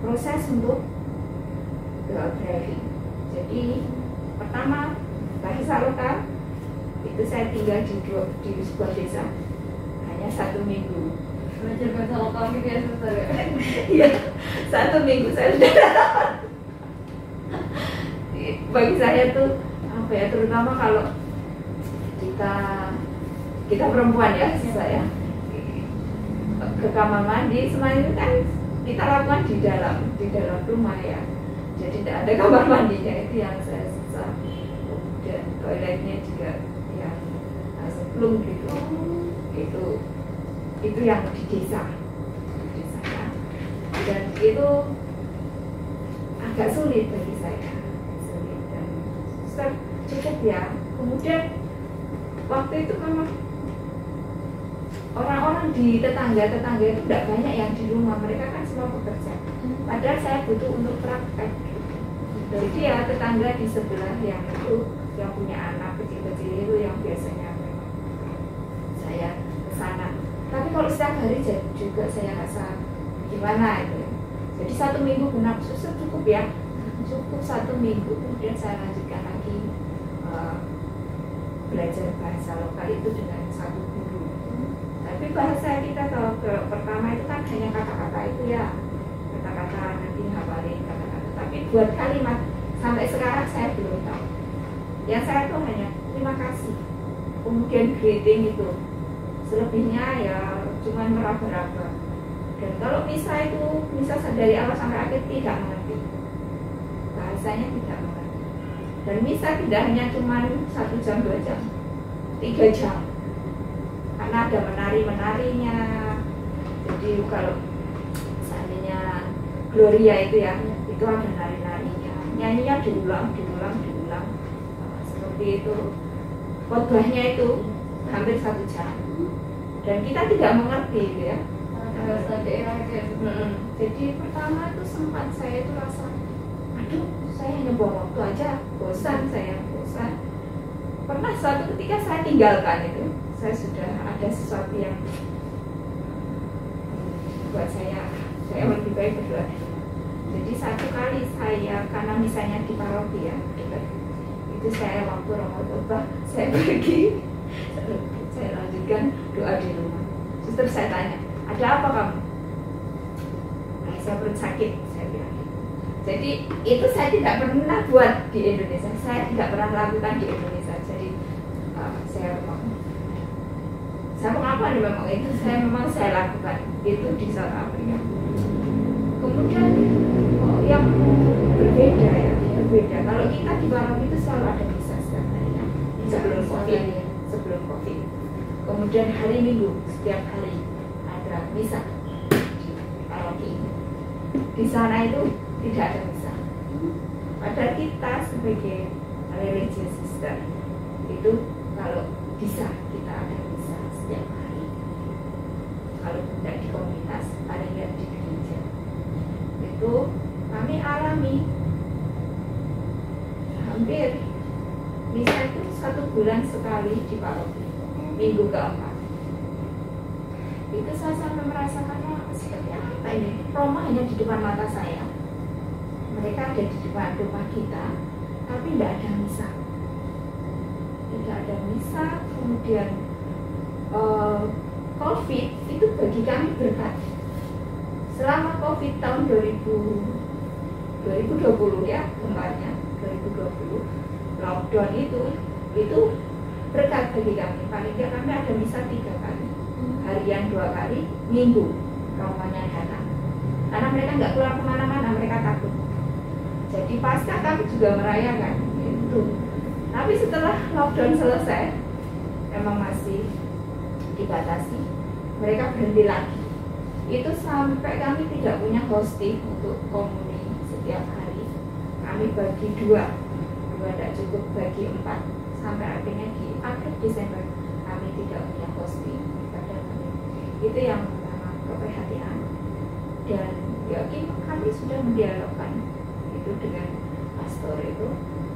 proses untuk driving. Jadi pertama bahasa lokal itu saya tinggal di sebuah desa hanya 1 minggu. Belajar bahasa lokal gitu ya suster. Iya, 1 minggu saya sudah dapat. Bagi saya tuh apa ya, terutama kalau kita perempuan ya, saya ke kamar mandi semuanya itu kan kita lakukan di dalam rumah ya, jadi tidak ada kamar mandinya, itu yang saya susah. Dan toiletnya juga yang semplung gitu, itu yang di desa kan. Dan itu agak sulit bagi saya. Cukup ya. Kemudian waktu itu memang orang-orang di tetangga itu tidak banyak yang di rumah, mereka kan semua bekerja. Padahal saya butuh untuk praktek. Jadi ya tetangga di sebelah yang itu yang punya anak kecil-kecil itu yang biasanya memang saya ke sana. Tapi kalau setiap hari juga saya rasa gimana itu. Jadi 1 minggu genap susu cukup ya. Cukup 1 minggu, kemudian saya lanjutkan lagi belajar bahasa lokal itu dengan 1 guru. Tapi bahasa kita kalau pertama itu kan hanya kata-kata itu ya, kata-kata nanti hafalin kata-kata. Tapi buat kalimat sampai sekarang saya belum tahu. Yang saya tuh hanya terima kasih, kemudian greeting itu. Selebihnya ya cuman meraba-raba. Dan kalau misa dari awal sampai akhir tidak mengerti. Bahasanya tidak mengerti. Dan misa tidak hanya cuma 1 jam 2 jam, 3 jam, karena ada menari-menarinya. Jadi kalau seandainya Gloria itu ya, itu ada nari-narinya, nyanyinya diulang seperti itu. Khotbahnya itu hampir 1 jam, dan kita tidak mengerti gitu ya. Bahasa daerah itu ya. Jadi pertama itu sempat saya itu rasa, aduh, saya hanya buang waktu aja, bosan. Pernah suatu ketika saya tinggalkan itu, saya sudah ada sesuatu yang buat saya saya lebih baik berdoa dulu. Jadi satu kali saya, karena misalnya di paroki ya dekat, itu saya waktu Romo Toba saya pergi, saya lanjutkan doa di rumah. Suster saya tanya, ada apa kamu? Nah, saya perut sakit, saya bilang. Jadi itu saya tidak pernah buat di Indonesia, saya tidak pernah lakukan di Indonesia. Jadi saya mengapa nih memang itu saya lakukan itu di South Africa. Kemudian yang berbeda ya, berbeda. Kalau kita di paroki itu selalu ada misa setiap hari ya, sebelum COVID. Kemudian hari Minggu setiap hari ada misa di paroki. Di sana itu tidak ada misa. Padahal kita sebagai religious sister itu kalau bisa kita ada misa setiap hari. Kalau tidak di komunitas, paling tidak di gereja. Itu kami alami hampir misa itu 1 bulan sekali di paroki, minggu keempat. Itu saya sampai merasakannya seperti apa ini? Roma hanya di depan mata saya. Mereka ada di depan rumah kita, tapi tidak ada misa. Tidak ada misa. Kemudian COVID itu bagi kami berkat. Selama COVID tahun 2020 ya, kemarinnya 2020 lockdown itu berkat bagi kami. Paling tidak kami ada misa 3 kali, harian 2 kali, minggu rombongan datang. Karena mereka nggak keluar kemana-mana, mereka takut. Jadi pasca kami juga merayakan itu. Tapi setelah lockdown selesai, memang masih dibatasi, mereka berhenti lagi. Itu sampai kami tidak punya hosting untuk komuni setiap hari. Kami bagi 2 tidak cukup, bagi 4, sampai akhirnya di akhir Desember kami tidak punya hosting. Itu yang pertama, keprihatinan. Dan yakin kami sudah mendialogkan itu dengan pastor itu,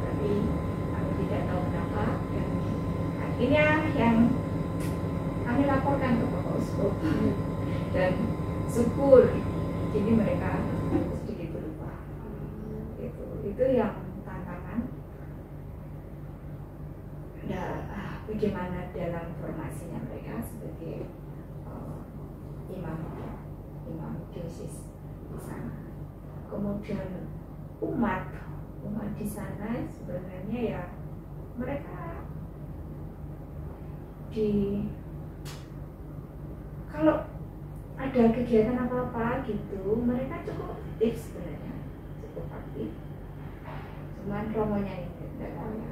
tapi kami tidak tahu kenapa. Dan akhirnya yang kami laporkan ke Bapak Uskup dan syukur jadi mereka sedikit berubah. Itu yang tantangan. Bagaimana dalam formasinya mereka sebagai imam diosis di sana. Kemudian umat di sana sebenarnya ya mereka kalau ada kegiatan apa-apa gitu mereka cukup aktif sebenarnya, cukup aktif. Cuman romonya ini tidak tahu ya.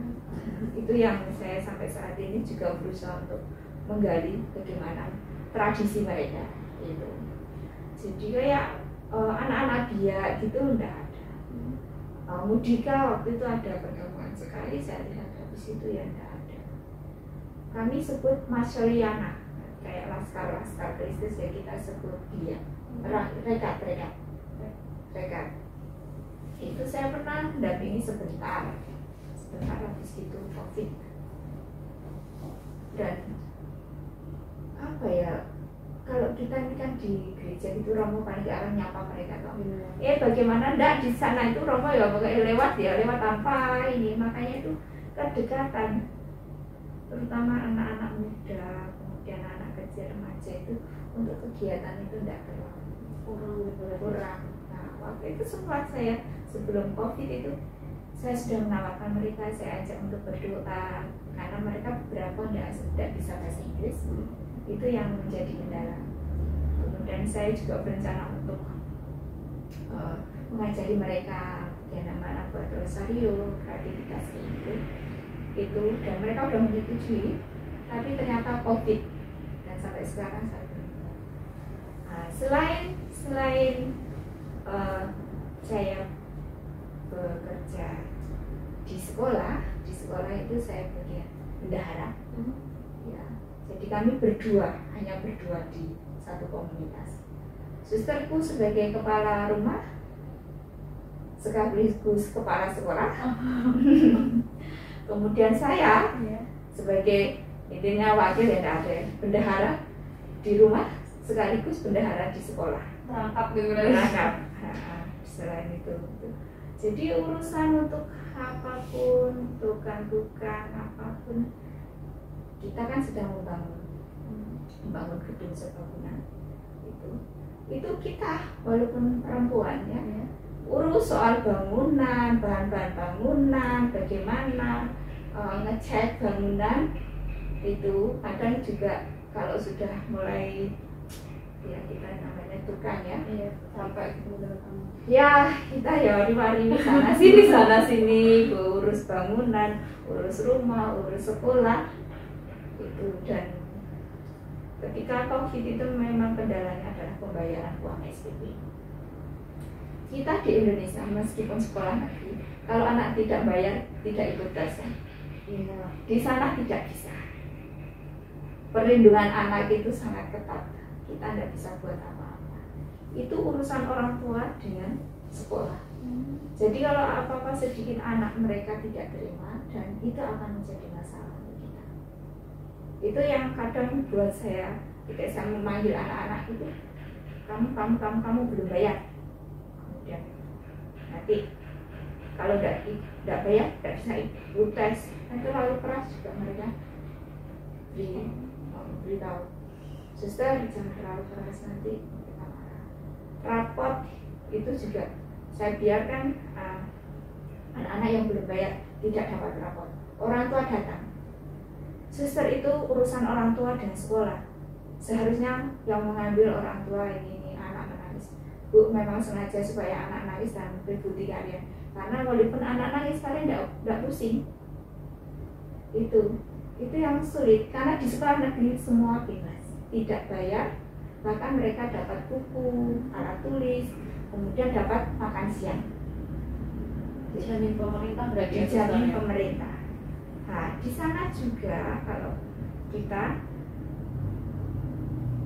Itu yang saya sampai saat ini juga berusaha untuk menggali bagaimana tradisi mereka itu. Jadi kayak anak-anak biak gitu enggak ada. Mudika waktu itu ada pertemuan sekali, saya lihat habis itu ya enggak ada. Kami sebut Masyoliana, kayak laskar Kristus ya kita sebut dia. Rekat. Itu saya pernah mendampingi sebentar habis itu COVID. Dan apa ya, kalau kita ini kan di gereja itu Romo paling jarang nyapa mereka toh. Bagaimana enggak di sana itu Romo ya pakai lewat apa ini, makanya itu kedekatan terutama anak-anak muda, kemudian anak kecil remaja itu untuk kegiatan itu enggak kurang. Nah, waktu itu sempat saya sebelum COVID itu saya sudah menawarkan mereka, saya ajak untuk berdoa karena mereka beberapa tidak bisa bahasa Inggris. Itu yang menjadi kendala. Kemudian saya juga berencana untuk mengajari mereka bagaimana buat rosario, kreativitas itu, dan mereka sudah menyetujui. Tapi ternyata COVID dan sampai sekarang saya belum. Selain saya bekerja di sekolah itu saya bagian bendahara. Ya. Jadi kami hanya berdua di satu komunitas. Susterku sebagai kepala rumah, sekaligus kepala sekolah. Kemudian saya sebagai intinya wakil yang ada bendahara di rumah sekaligus bendahara di sekolah. Merangkap gitu kan. Merangkap. Selain itu. Jadi urusan untuk apapun, tukang apapun, kita kan sedang membangun gedung sebangunan itu kita walaupun perempuan ya, urus soal bangunan, bahan-bahan bangunan, bagaimana ngecek bangunan itu kadang juga kalau sudah mulai ya kita namanya tukang ya, sampai kemudian ya kita ya wari-wari sana sini urus bangunan, urus rumah, urus sekolah itu. Dan ketika COVID itu memang kendalanya adalah pembayaran uang SPP. Kita di Indonesia meskipun sekolah negeri, kalau anak tidak bayar tidak ikut tes. Di sana tidak bisa. Perlindungan anak itu sangat ketat. Kita tidak bisa buat apa-apa. Itu urusan orang tua dengan sekolah. Jadi kalau apa-apa sedikit anak mereka tidak terima, dan itu akan menjadi masalah untuk kita. Itu yang kadang buat saya ketika saya memanggil anak-anak itu, kamu belum bayar. Kemudian nanti kalau tidak bayar tidak bisa ikut tes. Itu lalu keras juga mereka beritahu, suster jangan terlalu keras nanti kita marah. Rapot itu juga saya biarkan anak-anak yang belum bayar tidak dapat rapot. Orang tua datang, suster itu urusan orang tua dan sekolah. Seharusnya yang mengambil orang tua ini anak menangis. Bu memang sengaja supaya anak nangis dan meributi kalian. Karena walaupun anak nangis kalian tidak pusing. Itu yang sulit karena di sekolah negeri semua bebas, tidak bayar, bahkan mereka dapat buku, alat tulis, kemudian dapat makan siang. Dijamin pemerintah berarti. Dijamin pemerintah. Nah, di sana juga kalau kita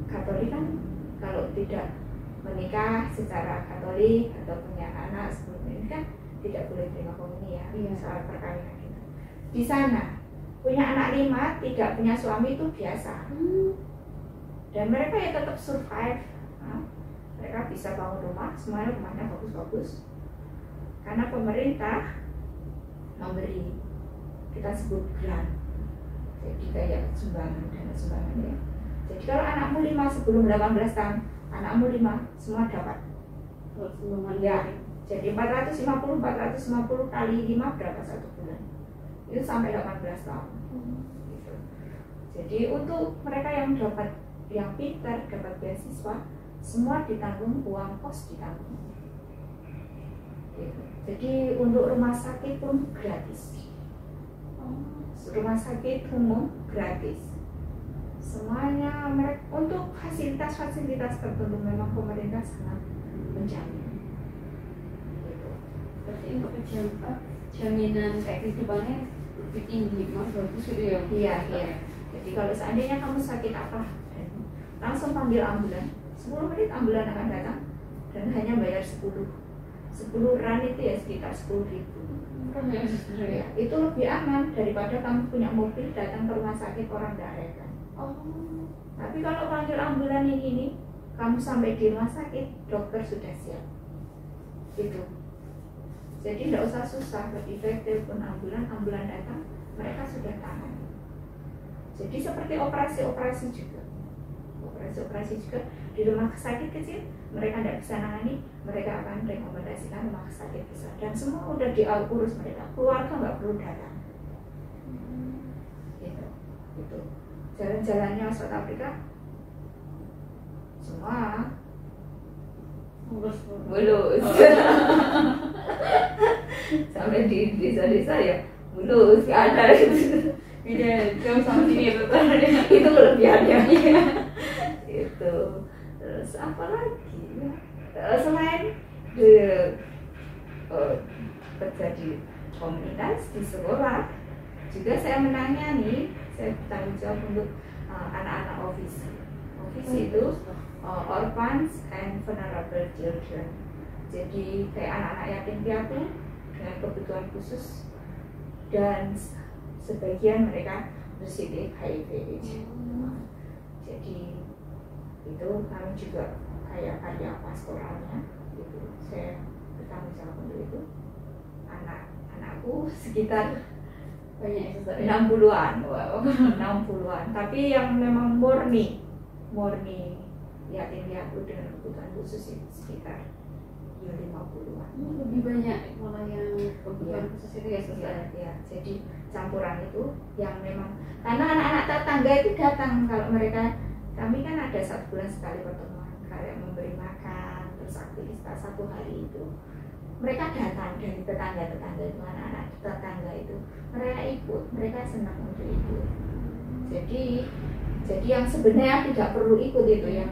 Katolik kan kalau tidak menikah secara Katolik atau punya anak sebelum ini kan tidak boleh terima komuni ya, soal perkawinan kita. Di sana punya anak 5 tidak punya suami itu biasa. Dan mereka ya tetap survive. Mereka bisa bangun rumah, semuanya rumahnya bagus-bagus. Karena pemerintah memberi, kita sebut grant, jadi kayak sumbangan, dana sumbangan ya. Jadi kalau anakmu 5 sebelum 18 tahun, anakmu 5 semua dapat sumbangan ya. Jadi 450 kali 5 berapa satu bulan? Itu sampai 18 tahun. Gitu. Jadi untuk mereka yang dapat, yang pintar dapat beasiswa, semua ditanggung, uang kos ditanggung. Gitu. Jadi untuk rumah sakit pun gratis. Rumah sakit umum gratis. Semuanya mereka untuk fasilitas-fasilitas tertentu memang pemerintah sangat menjamin. Gitu. Berarti untuk jaminan kayak kehidupannya lebih tinggi, bagus gitu ya. Iya. Jadi kalau seandainya kamu sakit apa, langsung panggil ambulan. 10 menit ambulan akan datang dan hanya bayar 10 rand itu ya sekitar 10.000. Ya, itu lebih aman daripada kamu punya mobil datang ke rumah sakit orang daerah. Tapi kalau panggil ambulan ini kamu sampai di rumah sakit, dokter sudah siap. Itu. Jadi tidak usah susah, lebih baik telepon ambulan datang, mereka sudah tangani. Jadi seperti operasi juga di rumah sakit kecil mereka tidak bisa nangani, mereka akan rekomendasikan rumah sakit besar dan semua udah diurus mereka, keluarga nggak perlu datang. Gitu. Jalan-jalannya South Africa semua mulus sampai di desa-desa ya mulus, nggak ada jauh sama sini itu kelebihannya. Itu terus apa lagi ya? Selain kerja di komunitas di sekolah juga saya menangani, saya bertanggung jawab untuk anak-anak office itu orphans and vulnerable children. Jadi kayak anak-anak yatim piatu dengan kebutuhan khusus dan sebagian mereka positif HIV/AIDS. Jadi itu kami juga kayak karya pastoralnya gitu. Saya bertanggung jawab untuk itu. Anakku sekitar banyak suster 60-an, wow, 60-an. Tapi yang memang murni yatim piatu dengan kebutuhan khusus itu sekitar 50-an. Lebih banyak malah yang kebutuhan khusus itu ya suster. Ya, jadi campuran itu yang memang karena anak-anak tetangga itu datang kalau mereka, kami kan ada 1 bulan sekali pertemuan kayak memberi makan terus aktivitas 1 hari itu. Mereka datang dari tetangga-tetangga itu, anak-anak tetangga itu mereka ikut, mereka senang untuk ikut. Jadi yang sebenarnya tidak perlu ikut itu, yang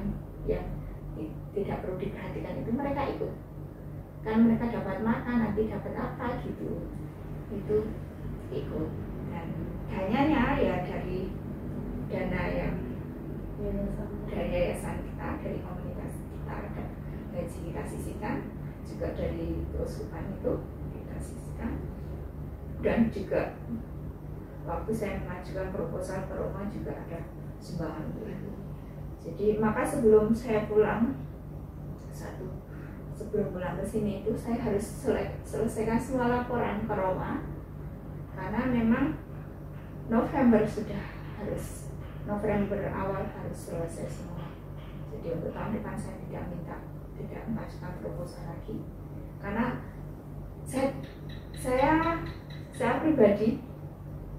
tidak perlu diperhatikan itu mereka ikut. Kan mereka dapat makan, nanti dapat apa gitu, itu ikut. Dan dananya ya dari dana yang dari yayasan kita, dari komunitas kita, ada gaji kita sisihkan, juga dari keuskupan itu kita sisihkan. Dan juga waktu saya mengajukan proposal ke Roma juga ada sumbangan untuk itu. Jadi maka sebelum saya pulang, sebelum pulang ke sini itu saya harus selesaikan semua laporan ke Roma, karena memang November awal harus selesai semua. Jadi untuk tahun depan saya tidak mengajukan proposal lagi, karena saya pribadi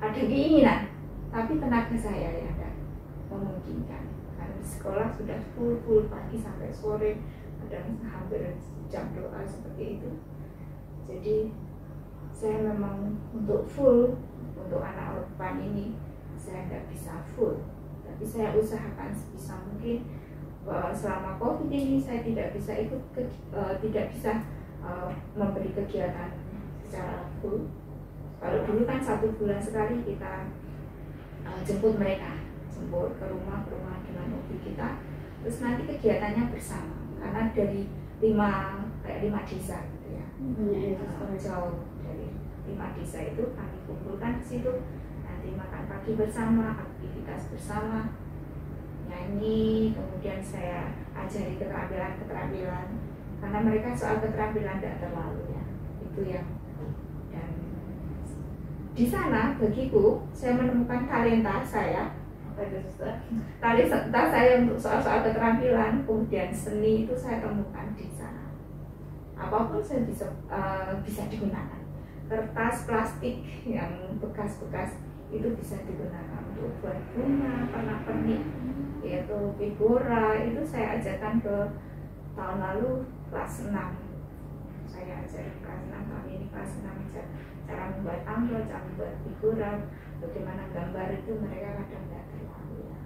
ada keinginan, tapi tenaga saya yang tidak memungkinkan. Karena di sekolah sudah full pagi sampai sore, dan hampir jam doa seperti itu. Jadi saya memang untuk full untuk anak orfan ini saya tidak bisa full, tapi saya usahakan sebisa mungkin selama COVID ini saya tidak bisa memberi kegiatan secara full. Kalau dulu kan 1 bulan sekali kita jemput ke rumah dengan mobil kita, terus nanti kegiatannya bersama, karena dari 5 desa gitu ya, jauh dari 5 desa itu kami kumpulkan di situ, nanti makan pagi bersama, aktivitas bersama, nyanyi, kemudian saya ajari keterampilan, karena mereka soal keterampilan tidak terlalu ya, itu yang. Dan di sana bagiku saya menemukan talenta saya untuk soal-soal keterampilan, kemudian seni itu saya temukan di sana. Apapun saya bisa digunakan. Kertas plastik yang bekas-bekas itu bisa digunakan untuk buat bunga, pernak-pernik, yaitu figura. Itu saya ajarkan ke tahun lalu kelas 6. Saya ajar kelas 6, tahun ini kelas 6 ajar cara membuat amplop, cara membuat figura, bagaimana gambar itu mereka kadang tidak terlalu ya.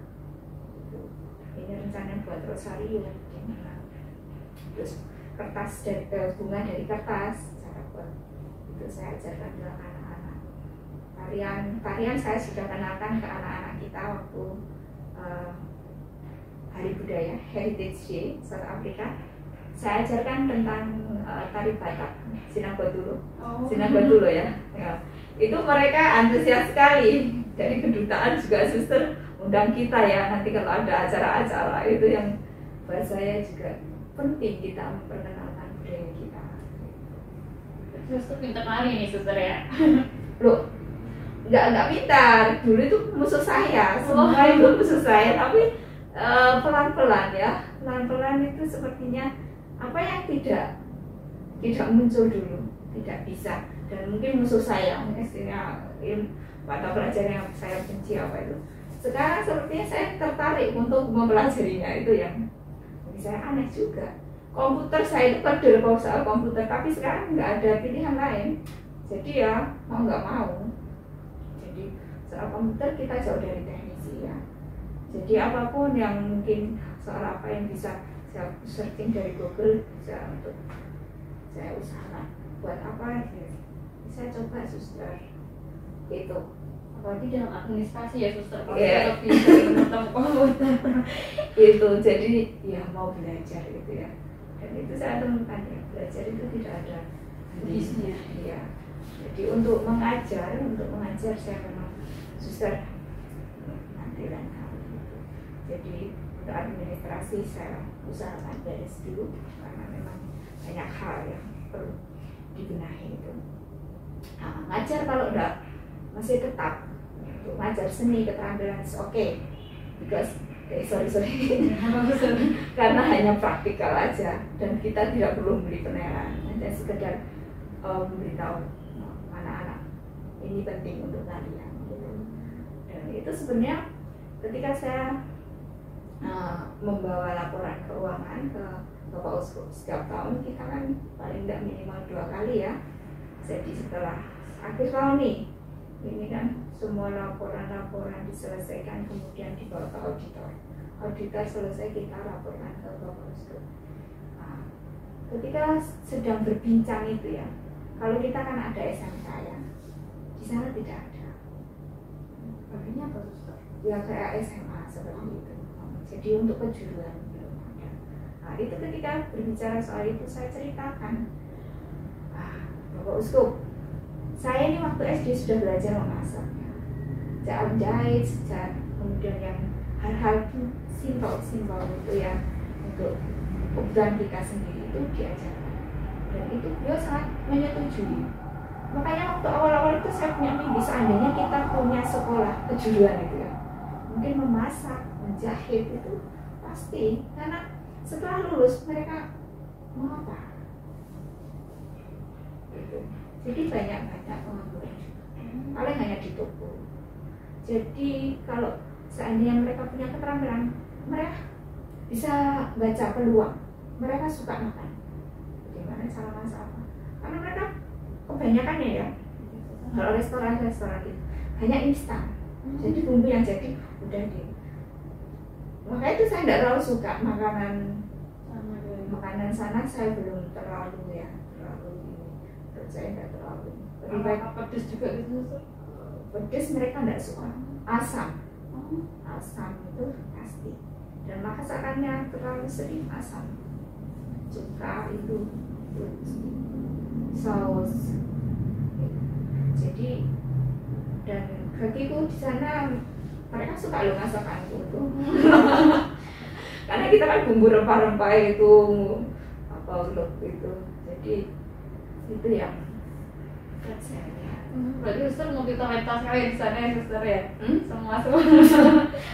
Ini rencana buat rosario gimana. Terus kertas bunga dari kertas, cara buat itu saya ajarkan ke anak-anak. Tarian saya sudah kenalkan ke anak-anak kita waktu Hari Budaya Heritage Day South Africa. Saya ajarkan tentang tari Batak, Sinagodulo ya. Itu mereka antusias sekali. Dari kedutaan juga suster undang kita ya, nanti kalau ada acara-acara itu yang buat saya juga penting kita memperkenalkan budaya kita. Suster pintar nari nih suster ya. Loh, nggak pintar. Dulu itu musuh saya, semua itu musuh saya. Tapi pelan-pelan ya, pelan-pelan itu sepertinya apa yang tidak muncul dulu, tidak bisa. Dan mungkin musuh saya, istilah mata pelajaran yang saya benci apa itu. Sekarang sepertinya saya tertarik untuk mempelajarinya, itu yang bagi saya aneh juga. Komputer saya itu pedel kalau soal komputer, tapi sekarang nggak ada pilihan lain. Jadi ya mau nggak mau. Jadi soal komputer kita jauh dari teknisi ya. Jadi apapun yang mungkin soal apa yang bisa saya searching dari Google, bisa untuk saya usahakan buat apa ya. Saya coba suster itu. Apalagi dalam administrasi ya suster, kalau Yeah. kita bisa menetap komputer. Itu jadi ya mau belajar gitu ya. Dan itu saya temukan ya, belajar itu tidak ada Habisnya. Iya. Jadi untuk mengajar saya memang suster nanti lain kali gitu. Jadi untuk administrasi saya usahakan beres dulu karena memang banyak hal yang perlu dibenahi itu. Nah, ngajar kalau udah masih tetap untuk ngajar seni keterampilan oke, because sorry karena hanya praktikal aja dan kita tidak perlu beli penilaian, hanya sekedar memberitahu anak-anak ini penting untuk kalian gitu. Dan itu sebenarnya ketika saya membawa laporan keuangan ke Bapak Uskup setiap tahun, kita kan paling tidak minimal 2 kali ya. Jadi setelah akhir tahun nih, ini kan semua laporan-laporan diselesaikan kemudian dibawa ke auditor. Auditor selesai, kita laporkan ke Bapak Uskup. Nah, ketika sedang berbincang itu ya, kalau kita kan ada SMK ya, di sana tidak ada. Artinya apa Suster? Ya kayak SMA seperti itu. Jadi untuk kejuruan belum ada. Nah itu ketika berbicara soal itu saya ceritakan, Bapak Uskup, saya ini waktu SD sudah belajar memasak, sejak menjahit, sejak kemudian yang hal-hal simpel itu ya untuk kebutuhan kita sendiri itu diajarkan, dan itu beliau sangat menyetujui. Makanya waktu awal-awal itu saya punya mimpi seandainya kita punya sekolah kejuruan itu ya, mungkin memasak, menjahit itu pasti, karena setelah lulus mereka mau apa gitu. Jadi banyak pengangguran juga, paling hanya di toko. Jadi kalau seandainya mereka punya keterampilan, mereka bisa baca peluang, mereka suka makan, bagaimana cara masak apa, karena mereka kebanyakan ya kalau restoran itu hanya instan, jadi bumbu yang jadi udah di. Makanya itu saya tidak terlalu suka makanan sana, saya belum terlalu ini, menurut saya tidak terlalu. Lebih baik pedes juga gitu. Pedes mereka tidak suka, asam itu pasti, dan masakannya terlalu sering asam, cuka itu saus. Jadi dan bagiku di sana mereka suka loh masakanku itu. Karena kita kan bumbu rempah-rempah itu apa loh itu, jadi itu yang saya lihat. Berarti Suster multi-talenta sekali di sana ya Suster ya? Semua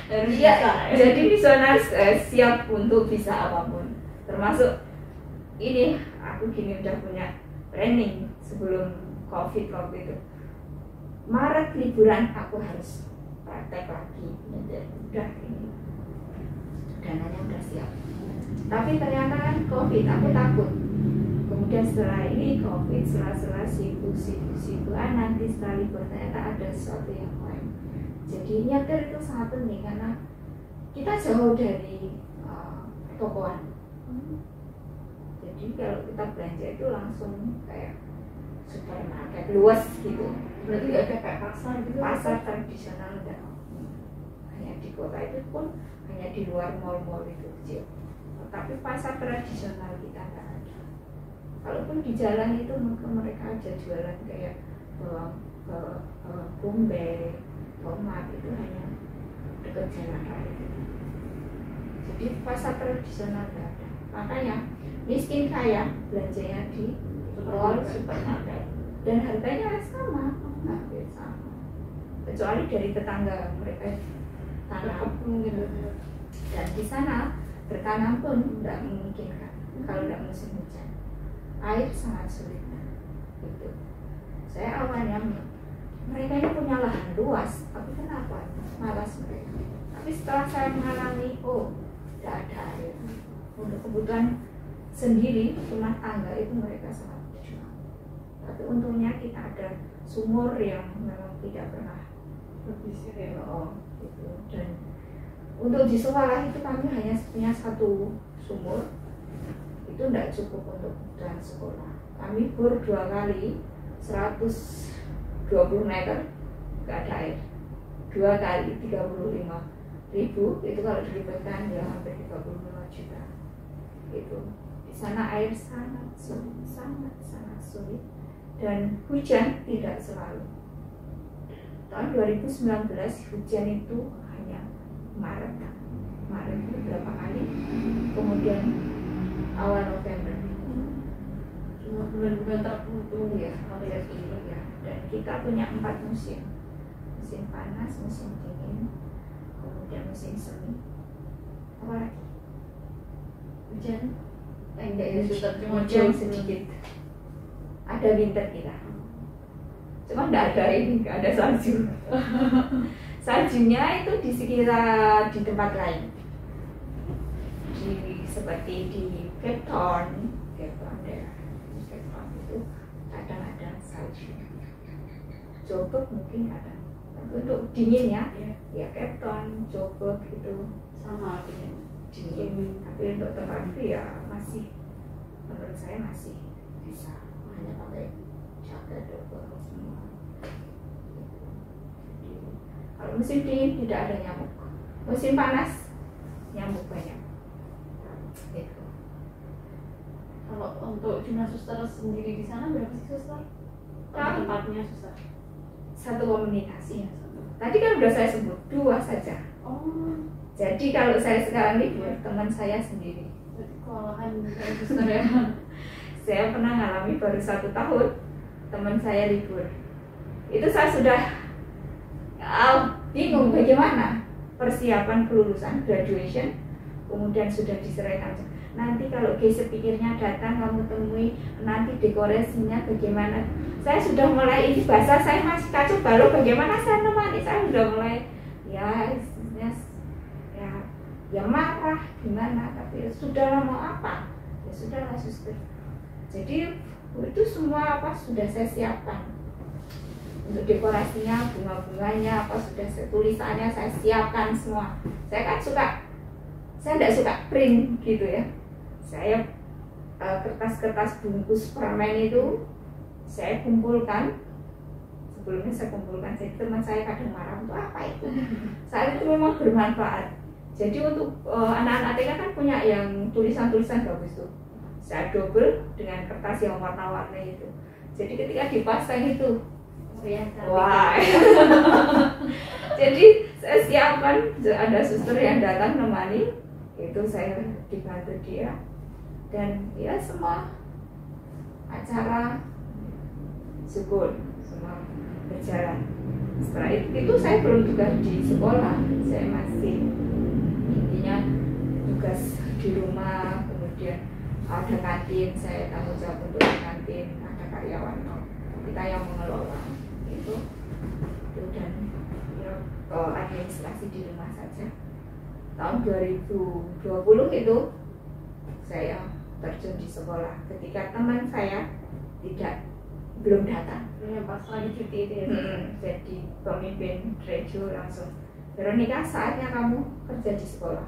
dari iya, jadi misionaris siap untuk bisa apapun, termasuk ini aku gini udah punya planning sebelum COVID waktu itu. Maret liburan aku harus praktek lagi, udah ini dananya udah siap. Tapi ternyata kan COVID, aku takut. Kemudian setelah ini COVID, setelah sibuk nanti setelah libur ternyata ada sesuatu yang lain. Jadi nyetir itu sangat penting karena kita jauh dari tokoan. Jadi kalau kita belanja itu langsung kayak supermarket luas gitu. Berarti nggak ada kayak pasar gitu? Pasar tradisional enggak. Hanya di kota itu pun hanya di luar mall-mall itu kecil. Tapi pasar tradisional kita enggak ada. Kalaupun di jalan itu mungkin mereka aja jualan kayak bombe, tomat itu hanya dekat jalan raya gitu. Jadi pasar tradisional enggak ada. Makanya miskin kaya belanjanya di mall supermarket dan harganya sama, hampir sama, kecuali dari tetangga mereka tanam gitu. Dan di sana bertanam pun tidak memungkinkan kalau tidak musim hujan, air sangat sulit gitu. Saya awalnya mereka ini punya lahan luas, tapi kenapa malas mereka? Tapi setelah saya mengalami, tidak ada air untuk kebutuhan sendiri rumah tangga itu mereka sangat berjuang. Tapi untungnya kita ada sumur yang memang tidak pernah berbisir ya. Gitu. Dan untuk di sekolah itu kami hanya punya satu sumur, itu tidak cukup untuk kebutuhan sekolah. Kami bor 2 kali 120 meter nggak ada air, 2 kali 35.000 itu kalau dilibatkan ya hampir 35 juta. Itu di sana air sangat sulit dan hujan tidak selalu. Tahun 2019 hujan itu hanya Maret itu berapa kali, kemudian awal November. Cuma bulan-bulan tertentu Ya, ya, ya. Dan kita punya 4 musim. Musim panas, musim dingin, kemudian musim semi. Apa lagi? hujan. Enggak ya, suster, cuma Hujan jauh sedikit. Ada winter kita. Cuma enggak ada ini, enggak ada salju. Saljunya itu di sekitar di tempat lain. Seperti di Cape Town daerah Cape Town itu kadang ada salju. Joburg mungkin ada. Tapi untuk dingin ya, ya Cape Town, Joburg itu sama artinya. dingin. Tapi untuk tempat itu ya masih, menurut saya masih bisa, hanya pakai jaket double semua. Kalau musim dingin tidak ada nyamuk, musim panas nyamuk banyak. Gitu. Kalau untuk jumlah suster sendiri di sana berapa sih suster? Kami Tempatnya suster? satu komunitas. Iya, satu. Tadi kan udah saya sebut 2 saja. Oh, Jadi kalau saya sekarang libur, teman saya sendiri. berarti kewalahan dari suster ya. Saya pernah ngalami baru 1 tahun teman saya libur. Itu saya sudah bingung bagaimana persiapan kelulusan graduation, kemudian sudah diserahkan. Nanti kalau speakernya datang kamu temui, nanti dekorasinya bagaimana. Saya sudah mulai, ini bahasa saya masih kacau balau, bagaimana saya nemani. Saya sudah mulai ya marah gimana, tapi sudahlah, mau apa ya sudahlah suster. Jadi itu semua apa sudah saya siapkan. Untuk dekorasinya, bunga-bunganya apa sudah tulisannya saya siapkan semua. Saya tidak suka print gitu ya. Saya kertas-kertas bungkus permen itu saya kumpulkan. Sebelumnya saya kumpulkan, jadi teman saya kadang marah, untuk apa itu? Saat itu memang bermanfaat. Jadi untuk anak-anak TK kan punya yang tulisan-tulisan bagus tuh. Saya double dengan kertas yang warna-warni itu. Jadi ketika dipasang itu, wah. Jadi saya siapkan, ada suster yang datang nemani, itu saya dibantu dia, dan ya semua acara syukur semua berjalan. Setelah itu saya belum tugas di sekolah, saya masih intinya tugas di rumah, kemudian ada kantin, saya tanggung jawab untuk kantin, ada karyawan kita yang mengelola itu dan ya, administrasi di rumah saja. Tahun 2020 itu saya terjun di sekolah ketika teman saya belum datang. Pas lagi cuti itu ya. Jadi pemimpin radio langsung, Veronica, saatnya kamu kerja di sekolah.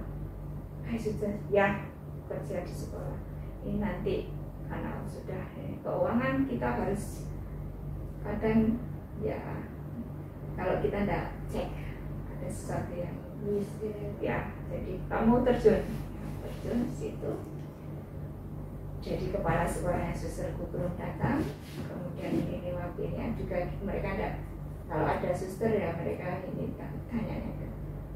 Sudah ya, kerja di sekolah. Ini nanti karena sudah keuangan kita harus kadang ya, kalau kita tidak cek ada sesuatu yang ya, jadi kamu terjun di situ. Jadi kepala sekolahnya susterku belum datang, kemudian ini wakilnya juga mereka tidak, kalau ada suster ya mereka ini tanya.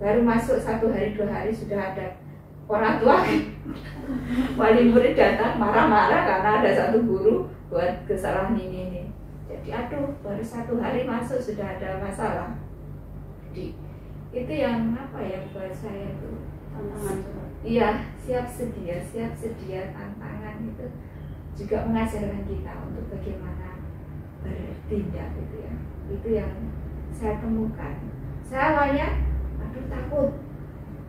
Baru masuk 1 hari 2 hari sudah ada orang tua wali murid datang marah-marah karena ada satu guru buat kesalahan ini. Jadi aduh, baru 1 hari masuk sudah ada masalah. Jadi itu yang apa ya buat saya itu Tantangan. iya, siap sedia tantangan itu juga mengajarkan kita untuk bagaimana bertindak gitu ya. Itu yang saya temukan. Saya awalnya aduh takut,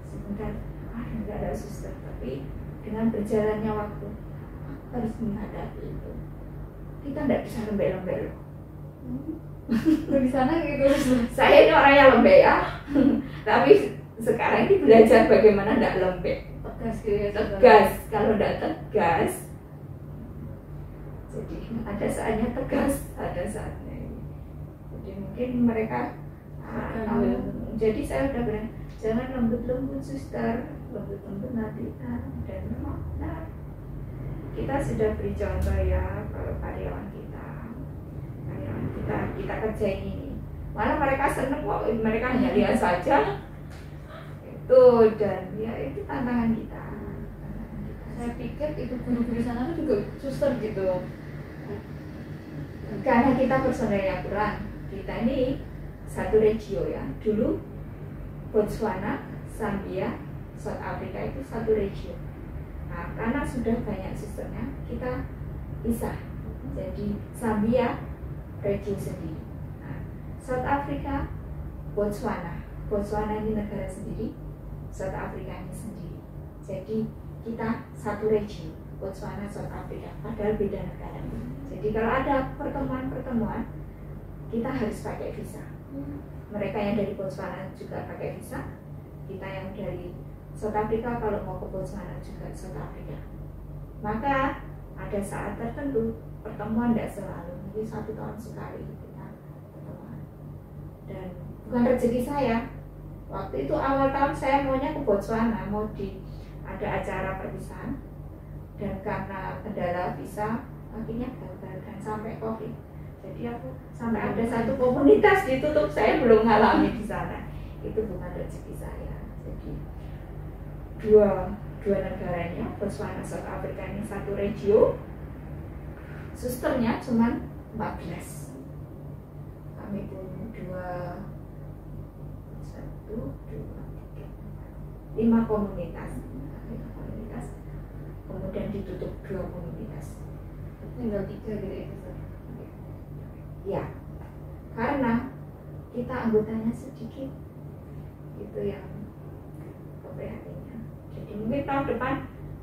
sebentar nggak ada suster, tapi dengan berjalannya waktu harus menghadapi itu. Kita nggak bisa lembek-lembek loh. Di sana gitu. Saya ini orang yang lembek ya, tapi sekarang ini belajar bagaimana nggak lembek. Tegas gitu ya. Tegas, kalau nggak tegas, jadi ada saatnya tegas, ada saatnya ini. Jadi mungkin mereka jadi saya udah bilang jangan lembut-lembut suster, lembut-lembut nanti dan memang benar. Kita sudah beri contoh ya, kalau karyawan kita kerjain ini, malah mereka seneng kok, mereka hanya lihat saja. itu, dan ya itu tantangan kita. Saya pikir itu guru-guru sana tuh juga suster gitu. Karena kita personelnya kurang, kita ini satu regio ya. Dulu Botswana, Zambia, South Africa itu satu regio. Nah, karena sudah banyak susternya, kita pisah. Jadi Zambia regio sendiri. Nah, South Africa, Botswana ini negara sendiri, South Africa ini sendiri. Jadi kita satu regio, Botswana, South Africa, padahal beda negara. Jadi kalau ada pertemuan-pertemuan, kita harus pakai visa. Mereka yang dari Botswana juga pakai visa, kita yang dari South Africa kalau mau ke Botswana juga South Africa. Maka ada saat tertentu pertemuan tidak selalu, mungkin 1 tahun sekali kita pertemuan. Dan bukan rezeki saya. Waktu itu awal tahun saya maunya ke Botswana, mau ada acara perpisahan, dan karena kendala visa akhirnya gagal dan sampai COVID. Jadi aku sampai ada satu komunitas ditutup, saya belum ngalami di sana. Itu bukan rezeki saya. Jadi dua negaranya, Botswana, South Africa ini satu regio, susternya cuma 14. Kami pun 5 komunitas, kemudian ditutup 2 komunitas. Tinggal 3 gitu ya. Ya, karena kita anggotanya sedikit, itu yang keprihatinnya. Jadi mungkin tahun depan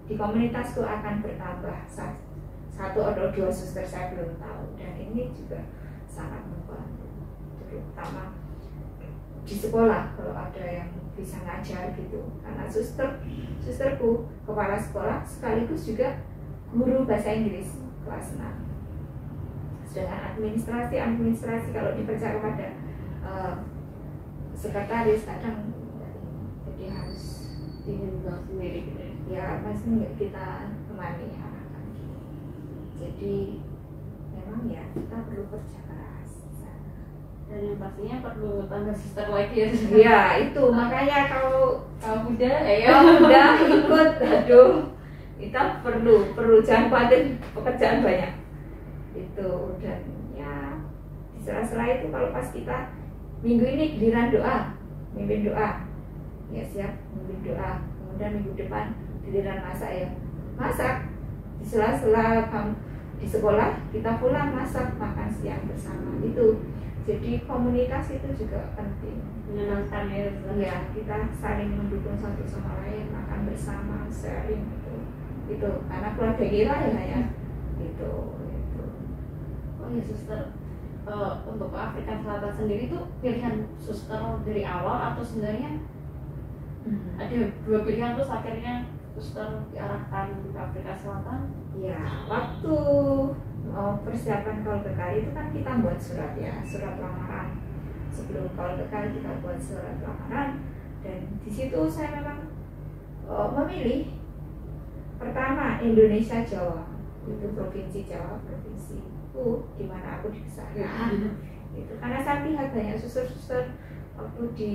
di komunitasku akan bertambah 1 atau 2 suster, saya belum tahu. Dan ini juga sangat membantu, terutama di sekolah kalau ada yang bisa ngajar gitu. Karena susterku kepala sekolah sekaligus juga guru bahasa Inggris kelas 6. Sedangkan administrasi kalau dipercaya kepada sekretaris kadang jadi harus dihimbau sendiri gitu ya, pasti kita temani anak-anak. Jadi memang ya kita perlu kerja keras dan yang pastinya perlu tambah suster lagi ya. Iya itu makanya kalau muda udah ikut, aduh kita perlu jangan khawatir, pekerjaan banyak itu. Dan ya di sela-sela itu kalau pas kita minggu ini giliran doa, mimpin doa ya, siap mimpin doa, kemudian minggu depan giliran masak ya masak, di sela-sela di sekolah kita pulang masak, makan siang bersama itu. Jadi komunitas itu juga penting, menyenangkan ya. Ya kita saling mendukung satu sama lain, makan bersama, sharing itu karena keluarga kita ya itu. Oh ya suster, untuk Afrika Selatan sendiri tuh pilihan suster dari awal atau sebenarnya ada 2 pilihan terus akhirnya suster diarahkan ke Afrika Selatan? Ya waktu persiapan kalau ke KAI itu kan kita buat surat lamaran. Sebelum kalau ke KAI kita buat surat lamaran, dan di situ saya memang memilih pertama Indonesia Jawa, itu provinsi Jawa, provinsi di mana aku dibesarkan. Itu karena saya lihat banyak suster-suster waktu di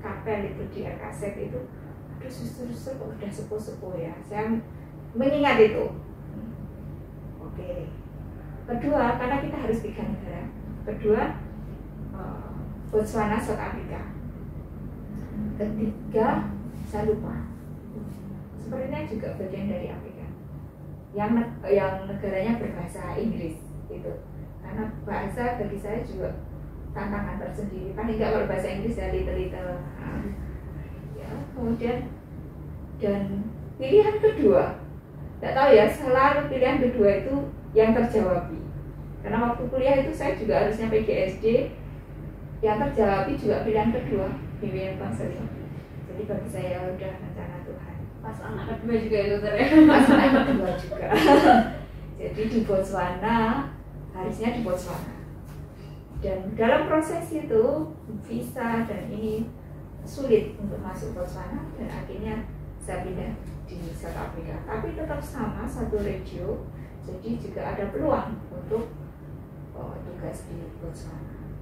Kapel itu di RKSEP itu, aduh suster-suster kok udah sepuh-sepuh ya. Saya mengingat itu. Oke. Kedua, karena kita harus 3 negara. Kedua, Botswana, South Africa. Ketiga, saya lupa. Sepertinya juga bagian dari Afrika. Yang negaranya berbahasa Inggris itu. Karena bahasa bagi saya juga tantangan tersendiri. Paling nggak kalau bahasa Inggris ya little. Ya, kemudian dan pilihan kedua, nggak tahu ya, selalu pilihan kedua itu yang terjawabi. Karena waktu kuliah itu saya juga harusnya PGSD, yang terjawabi juga pilihan kedua, pilihan bangsa. Jadi bagi saya udah rencana Tuhan. Pas anak kedua juga itu Pas anak kedua juga. Jadi di Botswana, harusnya di Botswana. Dan dalam proses itu visa dan ini sulit untuk masuk Botswana, dan akhirnya saya pindah di South Africa. Tapi tetap sama satu regio, jadi juga ada peluang untuk tugas di Botswana.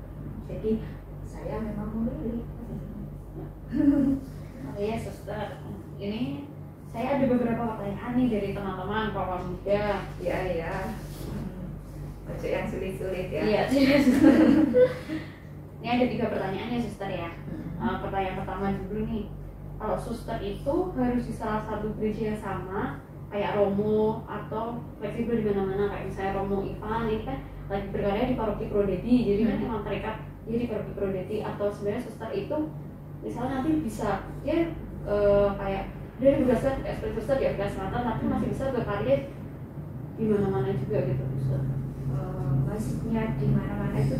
Jadi saya memang memilih. Oh iya suster, ini saya ada beberapa pertanyaan nih dari teman-teman kawan muda. Iya ya. Ojo yang sulit-sulit ya. Iya. Ini ada 3 pertanyaan ya suster ya. Pertanyaan pertama dulu nih, kalau suster itu harus di salah satu gereja yang sama kayak Romo atau fleksibel di mana-mana, kayak misalnya Romo Ivan ini kan lagi berkarya di paroki Prodedi, jadi kan emang terikat dia di paroki Prodedi, atau sebenarnya suster itu misalnya nanti bisa dia kayak dia dibebaskan seperti suster di Afrika Selatan tapi masih bisa berkarya di mana-mana juga gitu suster. Maksudnya di mana-mana itu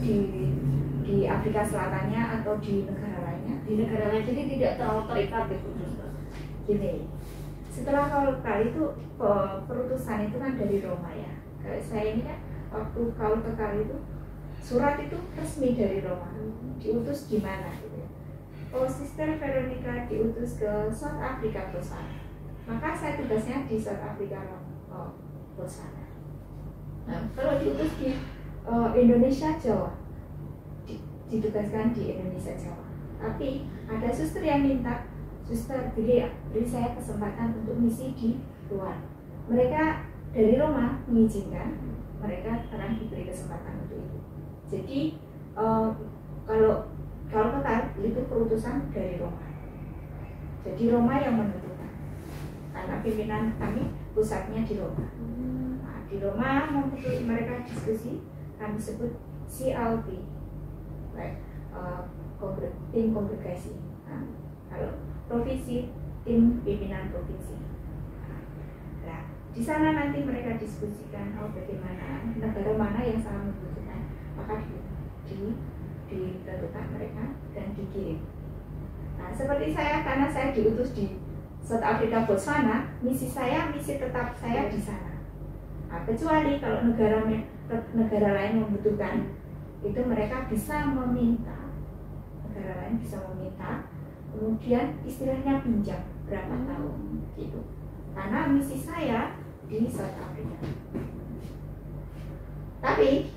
di Afrika Selatannya atau di negara lainnya? Di negara lain, jadi tidak terlalu terikat gitu suster. Gini, setelah kali itu perutusan itu kan dari Roma ya. Kalau saya ini kan waktu kaul kekal itu surat itu resmi dari Roma, diutus di mana gitu ya. Sister Veronica diutus ke South Africa Botswana, maka saya tugasnya di South Africa Botswana. Nah, kalau diutus di Indonesia Jawa, ditugaskan di Indonesia Jawa. Tapi ada suster yang minta, suster beri saya kesempatan untuk misi di luar. Mereka dari Roma mengizinkan, mereka akan diberi kesempatan untuk itu. Jadi kalau kekal itu perutusan dari Roma. Jadi Roma yang menentukan, karena pimpinan kami pusatnya di Roma. Nah, di Roma mereka diskusi, kami sebut CLP, tim kongregasi. Nah, kalau provinsi, tim pimpinan provinsi. Nah, di sana nanti mereka diskusikan bagaimana negara mana yang sangat membutuhkan, maka ditentukan mereka dan dikirim. Nah, seperti saya, karena saya diutus di South Africa Botswana, misi tetap saya di sana. Nah, kecuali kalau negara lain membutuhkan, itu mereka bisa meminta, negara lain bisa meminta, kemudian istilahnya pinjam berapa tahun gitu. Karena misi saya di South Africa. Tapi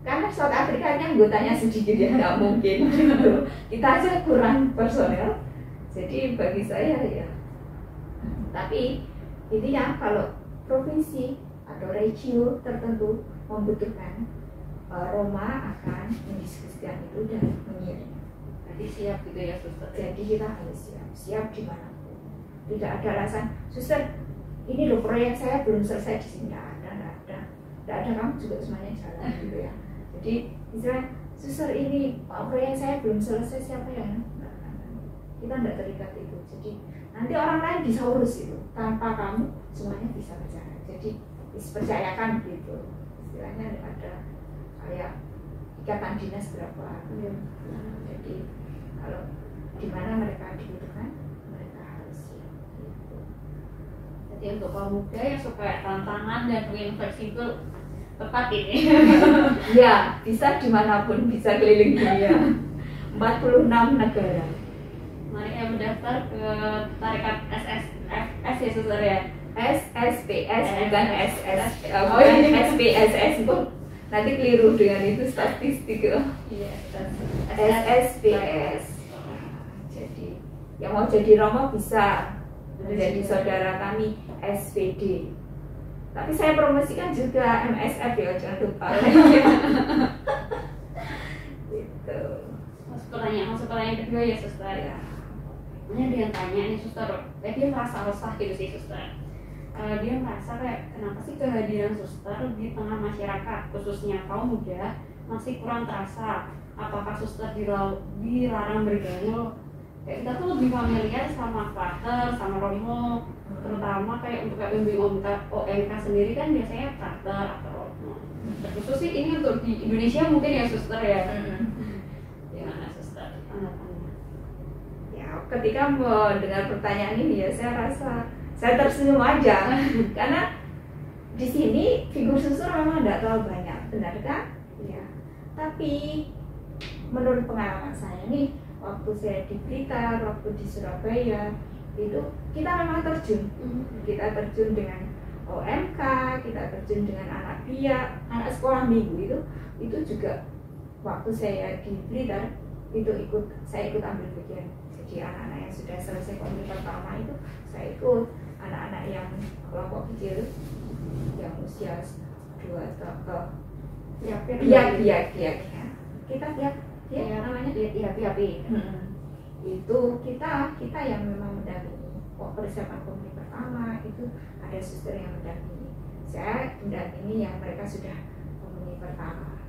karena South Afrika anggotanya sedikit ya, nggak mungkin gitu. Kita aja kurang personel, jadi bagi saya ya. Tapi intinya kalau provinsi atau regio tertentu membutuhkan, Roma akan mendiskusikan itu dan mengirim. Nanti siap gitu ya suster. Jadi kita harus siap di mana. Tidak ada alasan, suster ini loh proyek saya belum selesai di sini, nggak ada, kamu juga semuanya jalan gitu ya. Jadi misalnya suster ini proyek saya belum selesai, siapa yang kita tidak terikat itu. Jadi nanti orang lain bisa urus itu tanpa kamu, semuanya bisa berjalan. Jadi dipercayakan gitu, istilahnya ada kayak ikatan dinas berapa. Jadi kalau di mana mereka dibutuhkan, mereka harus siap gitu. Jadi untuk kaum muda yang suka tantangan dan ingin fleksibel, tepat ini. Ya, bisa dimanapun, bisa keliling dunia. 46 negara. Mari yang mendaftar ke tarikat SSFS ya suster ya. SSPS bukan SPSS itu nanti keliru dengan itu statistik. Iya, SSPS. Jadi yang mau jadi Romo bisa menjadi saudara kami SPD. Tapi saya promosikan juga MSF ya, jangan lupa. Gitu. Masuk pertanyaan kedua ya suster ya. Ini ada yang tanya nih suster, dia merasa resah gitu sih suster. Dia merasa kayak kenapa sih kehadiran suster di tengah masyarakat khususnya kaum muda masih kurang terasa. Apakah suster dilarang bergaul? Kayak kita tuh lebih familiar sama frater, sama romo, terutama kayak untuk bimbing OMK sendiri kan biasanya frater atau romo. Terkhusus sih ini untuk di Indonesia mungkin ya suster ya. Gimana suster tanggapannya? Ya, ketika mendengar pertanyaan ini ya saya tersenyum aja karena di sini figur suster memang tidak terlalu banyak, benar kan? Ya. Tapi menurut pengalaman saya nih, waktu saya di Blitar, waktu di Surabaya, itu kita memang terjun. Kita terjun dengan OMK, kita terjun dengan anak dia, anak sekolah minggu itu juga waktu saya di Blitar saya ikut ambil bagian. Jadi anak-anak yang sudah selesai komuni pertama itu saya ikut, anak-anak yang kelompok kecil yang usia 2 ke biak kita ya namanya biak itu kita yang memang mendampingi. Persiapan komuni pertama itu ada suster yang mendampingi, saya mendampingi yang mereka sudah komuni pertama.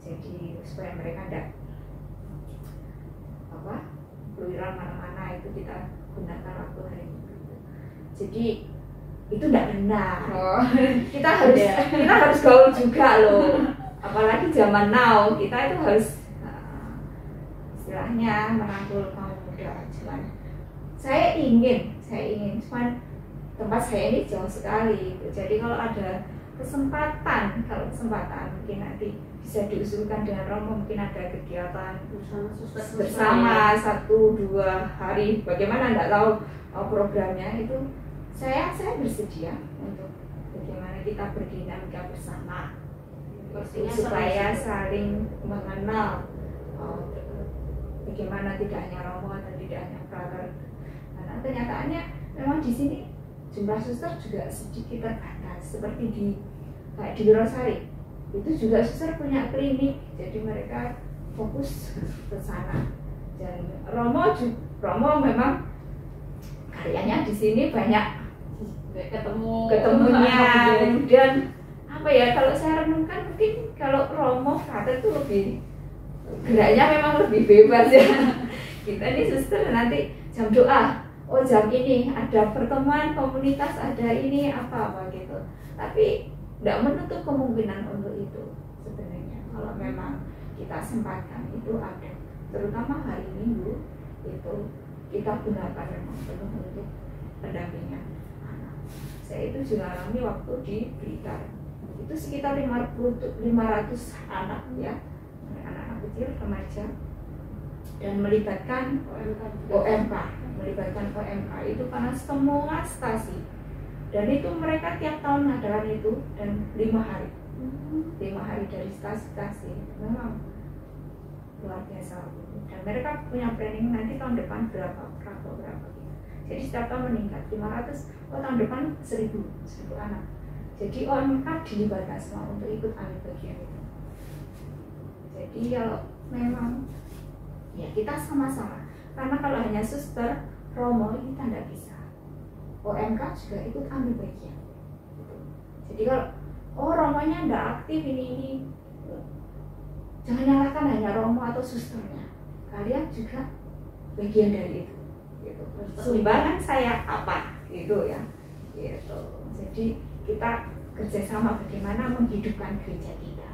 Jadi supaya mereka tidak keluyuran mana-mana, itu kita gunakan waktu hari Minggu. Jadi itu tidak benar. Kita harus gaul juga loh. Apalagi zaman now, kita itu harus istilahnya merangkul kaum muda. Saya ingin cuman tempat saya ini jauh sekali gitu. Jadi kalau ada kesempatan mungkin nanti bisa diusulkan dengan Romo, mungkin ada kegiatan bersama 1-2 hari, bagaimana enggak tahu programnya itu, saya bersedia untuk bagaimana kita berdinamika bersama supaya saling mengenal bagaimana tidak hanya Romo dan tidak hanya brother. Karena kenyataannya memang di sini jumlah suster juga sedikit terbatas, seperti di Wirosari itu juga suster punya klinik, jadi mereka fokus ke sana. Dan Romo memang karyanya di sini banyak ketemunya. Kemudian kalau saya renungkan, mungkin kalau Romo kata itu lebih geraknya memang lebih bebas ya. Kita ini suster nanti jam doa, jam ini ada pertemuan komunitas, ada ini apa gitu. Tapi tidak menutup kemungkinan untuk itu sebenarnya. Kalau memang kita sempatkan itu ada, terutama hari Minggu itu kita gunakan memang penuh untuk pendampingan anak. Saya itu juga alami waktu di Blitar, itu sekitar 500 anak ya, anak-anak kecil, remaja, dan melibatkan OMK itu karena semua stasi. Dan itu mereka tiap tahun ngadakan itu, dan 5 hari dari stasi memang luar biasa. Dan mereka punya planning nanti tahun depan berapa gitu. Jadi setiap tahun meningkat 500, tahun depan 1000 anak. Jadi OMK dilibatkan semua untuk ikut ambil bagian itu. Jadi kalau memang ya kita sama-sama, karena kalau hanya suster Romo kita tidak bisa. OMK juga ikut ambil bagian. Jadi kalau Romonya tidak aktif ini, jangan nyalakan hanya Romo atau susternya. Kalian juga bagian dari itu. Gitu. Sumbangan saya apa? Gitu ya. Gitu. Jadi kita kerjasama bagaimana menghidupkan gereja kita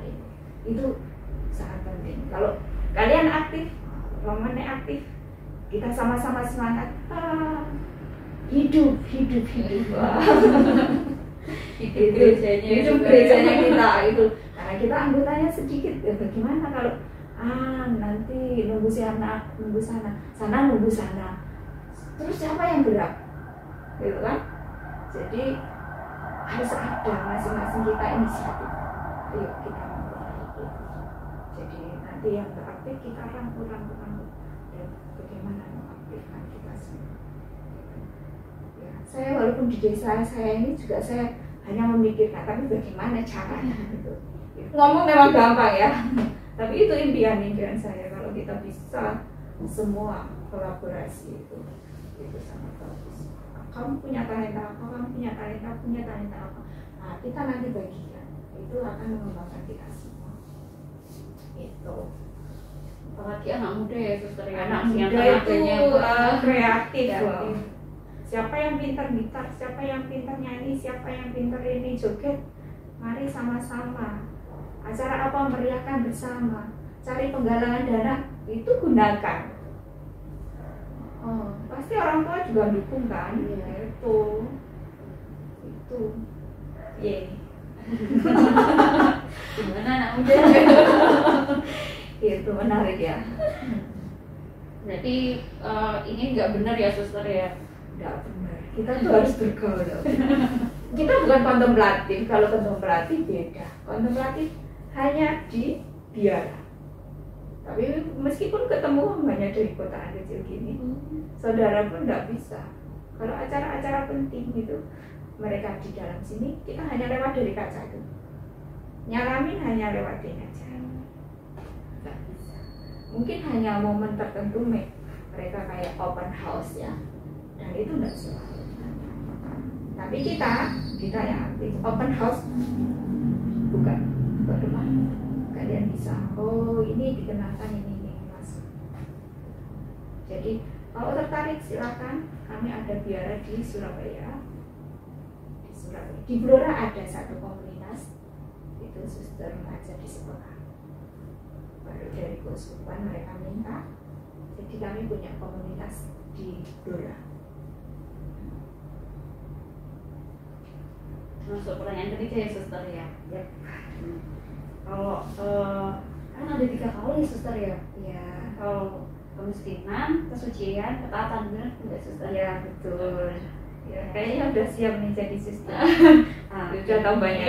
itu sangat penting. Kalau kalian aktif, Romonya aktif, kita sama-sama semangat. Hidup wah. hidup gerejanya kita itu, karena kita anggotanya sedikit ya. Bagaimana kalau nanti nunggu sana, terus siapa yang gerak gitu kan? Jadi harus ada masing-masing kita inisiatif. Ayo kita memperbaiki. Jadi nanti yang beraktif kita rangkul dan bagaimana mengaktifkan kita semua. Saya walaupun di desa saya ini juga saya hanya memikirkan, tapi bagaimana caranya gitu. Ngomong memang gampang ya, tapi itu impian saya kalau kita bisa semua kolaborasi itu sangat bagus. Kamu punya talenta apa, punya talenta apa. Nah, kita nanti bagikan, itu akan mengembangkan kita semua. Itu. Apalagi anak muda ya, suster. Anak muda itu kreatif. Siapa yang pintar gitar, siapa yang pintar nyanyi, siapa yang pintar ini joget, mari sama-sama. Acara apa meriahkan bersama, cari penggalangan dana, itu gunakan. Pasti orang tua juga dukung kan? Ya. Itu, Gimana anak muda? Itu menarik ya. Berarti ini nggak benar ya suster ya? Tidak benar. Kita tuh harus bergaul. Kita bukan kontemplatif. Kalau kontemplatif beda. Kontemplatif hanya di biara. Tapi meskipun ketemu hanya dari kotaan kecil gini, saudara pun nggak bisa. Kalau acara-acara penting itu mereka di dalam sini, kita hanya lewat dari kaca itu, nyalamin hanya lewat ini aja, nggak bisa. Mungkin hanya momen tertentu mereka kayak open house ya, dan itu nggak selalu. Tapi kita yang aktif open house, bukan rumah, kalian bisa, oh ini dikenalkan ini mas. Jadi kalau tertarik silakan, kami ada biara di Surabaya. Di Blora ada satu komunitas, itu suster mengajar di sekolah. Baru dari Keuskupan mereka minta, jadi kami punya komunitas di Blora. Masuk pertanyaan ketiga ya suster ya. Yep. Kalau kan ada 3 kali ya suster ya. Ya, Kalau kemiskinan, kesucian, ketaatan, benar tidak suster? ya betul. Ya, kayaknya udah siap nih jadi suster. Udah tahu banyak.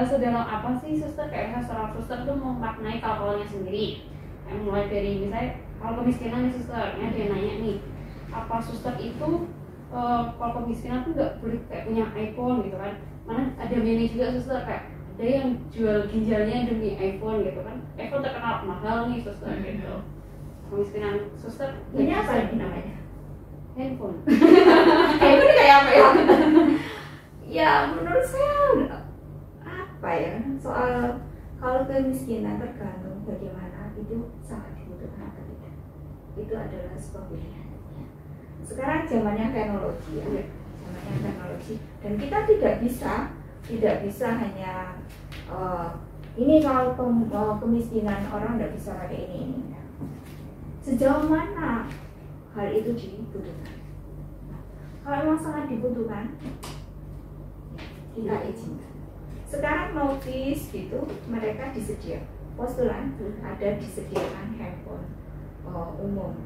Sedalam apa sih suster? Kayak seorang suster tuh memaknai kalau sendiri. Yang mulai dari misalnya kalau kemiskinan nih suster, ya dia nanya nih, apa suster itu kalau kemiskinan tuh nggak boleh kayak punya iPhone gitu kan? Mana ada mini juga suster, kayak ada yang jual ginjalnya demi iPhone gitu kan? iPhone terkenal mahal nih suster gitu. Kemiskinan suster Ini apa ini namanya? handphone. Ini kayak apa ya? Ya menurut saya apa ya, soal kalau kemiskinan tergantung bagaimana itu sangat dibutuhkan atau tidak. Itu adalah sebuah pilihan. Sekarang zamannya teknologi ya, zamannya teknologi, dan kita tidak bisa hanya ini kalau kemiskinan orang tidak bisa pakai ini. Sejauh mana hal itu dibutuhkan? Kalau memang sangat dibutuhkan, kita izinkan. Sekarang notis gitu, mereka disediakan postulan, ada disediakan handphone umum,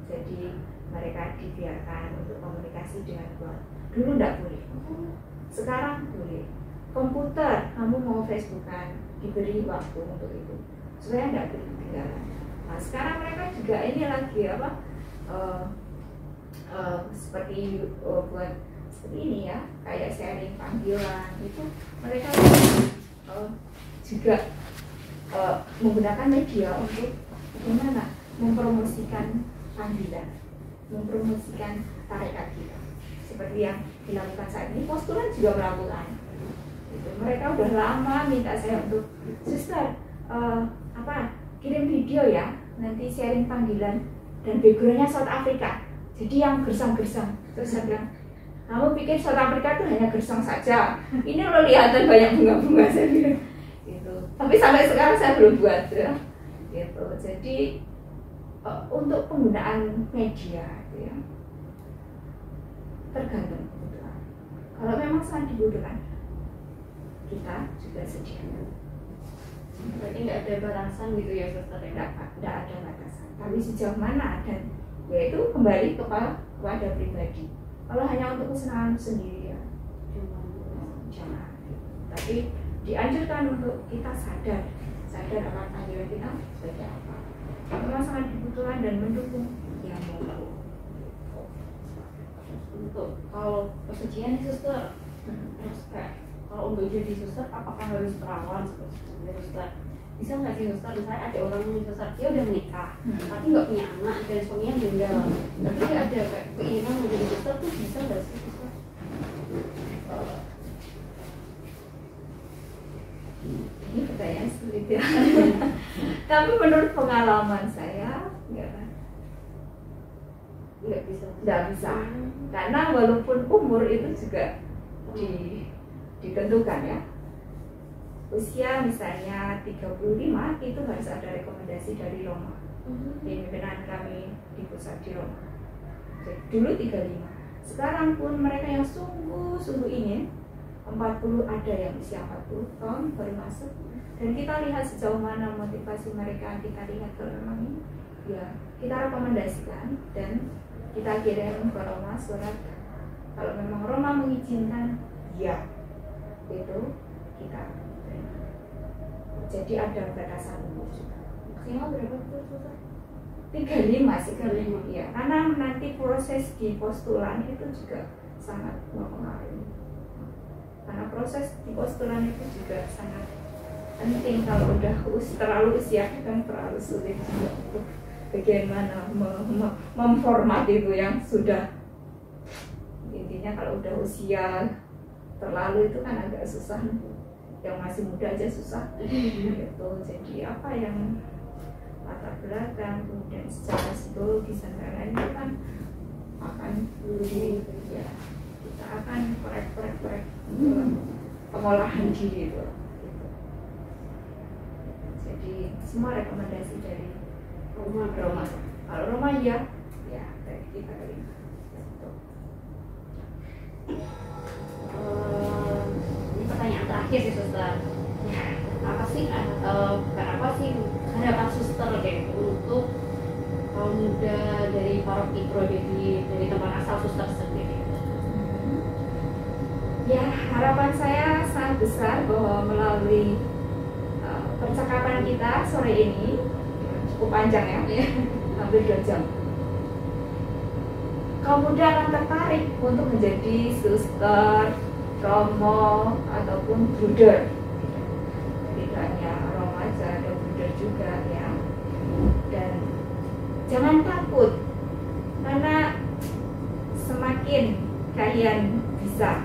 jadi mereka dibiarkan untuk komunikasi dengan keluarga. Dulu tidak boleh, sekarang boleh. Komputer, kamu mau Facebookan, diberi waktu untuk itu, supaya tidak boleh ketinggalan. Nah sekarang mereka juga ini lagi apa? Seperti buat seperti ini ya, kayak sharing panggilan itu, mereka juga menggunakan media untuk bagaimana mempromosikan panggilan, mempromosikan tarekat kita, seperti yang dilakukan saat ini. Postulan juga melakukan itu. Mereka udah lama minta saya untuk suster kirim video ya, nanti sharing panggilan dan backgroundnya South Africa, jadi yang gersang-gersang. Terus saya bilang, kamu pikir South Africa itu hanya gersang saja, ini lo lihatan banyak bunga-bunga, saya bilang gitu. Tapi sampai sekarang saya belum buat ya gitu. Jadi untuk penggunaan media gitu ya, tergantung kebutuhan. Kalau memang sangat dibutuhkan, kita juga sediakan. Berarti nggak ada batasan gitu ya suster ya? Nggak ada batasan. Tapi sejauh mana, dan yaitu kembali kepada pribadi. Kalau hanya untuk kesenangan sendiri ya, jangan. Tapi dianjurkan untuk kita sadar akan panggilan kita sebagai apa. Kalau memang sangat dibutuhkan dan mendukung, ya monggo. Untuk kalau kesucian nih suster, terus kayak kalau untuk jadi suster apakah harus perawan seperti suster? Bisa nggak sih suster, misalnya ada orang nih suster, dia udah menikah tapi nggak punya anak dan suaminya meninggal, tapi dia ada kayak keinginan menjadi suster tuh, bisa nggak sih suster? Ini pertanyaan sulit ya. Tapi menurut pengalaman saya Nggak bisa. Karena walaupun umur itu juga ditentukan ya. Usia misalnya 35 itu harus ada rekomendasi dari Roma. Pimpinan kami di pusat di Roma. Jadi, dulu 35. Sekarang pun mereka yang sungguh ingin 40, ada yang usia 40 tahun baru masuk. Dan kita lihat sejauh mana motivasi mereka, kita lihat kalau memang ini ya kita rekomendasikan dan kita kirim ke Roma surat. Kalau memang Roma mengizinkan, ya itu kita. Jadi ada batasan umur juga. Maksimal berapa tuh Suster? 35 sih. 35. Ya, karena nanti proses di postulan itu juga sangat mempengaruhi. Karena proses di postulan itu juga sangat penting. Kalau udah terlalu usia kan terlalu sulit juga untuk bagaimana memformat itu yang sudah, intinya kalau udah usia terlalu itu kan agak susah. Yang masih muda aja susah gitu. Jadi apa yang latar belakang, kemudian secara psikologis dan lain-lain itu kan akan lebih, ya kita akan korek pengolahan diri itu gitu. Jadi semua rekomendasi dari Roma. Kalau Roma ya dari kita kali ini. Ini pertanyaan terakhir sih Suster. Apa sih kenapa sih harapan Suster kayak untuk kaum muda dari paroki Prodedi, dari tempat asal Suster sendiri? Ya, harapan saya sangat besar bahwa melalui percakapan kita sore ini cukup panjang ya, hampir 2 jam. Kaum muda akan tertarik untuk menjadi suster, romo, ataupun bruder. Tidak hanya romo aja, ada bruder juga ya. Dan jangan takut, karena semakin kalian bisa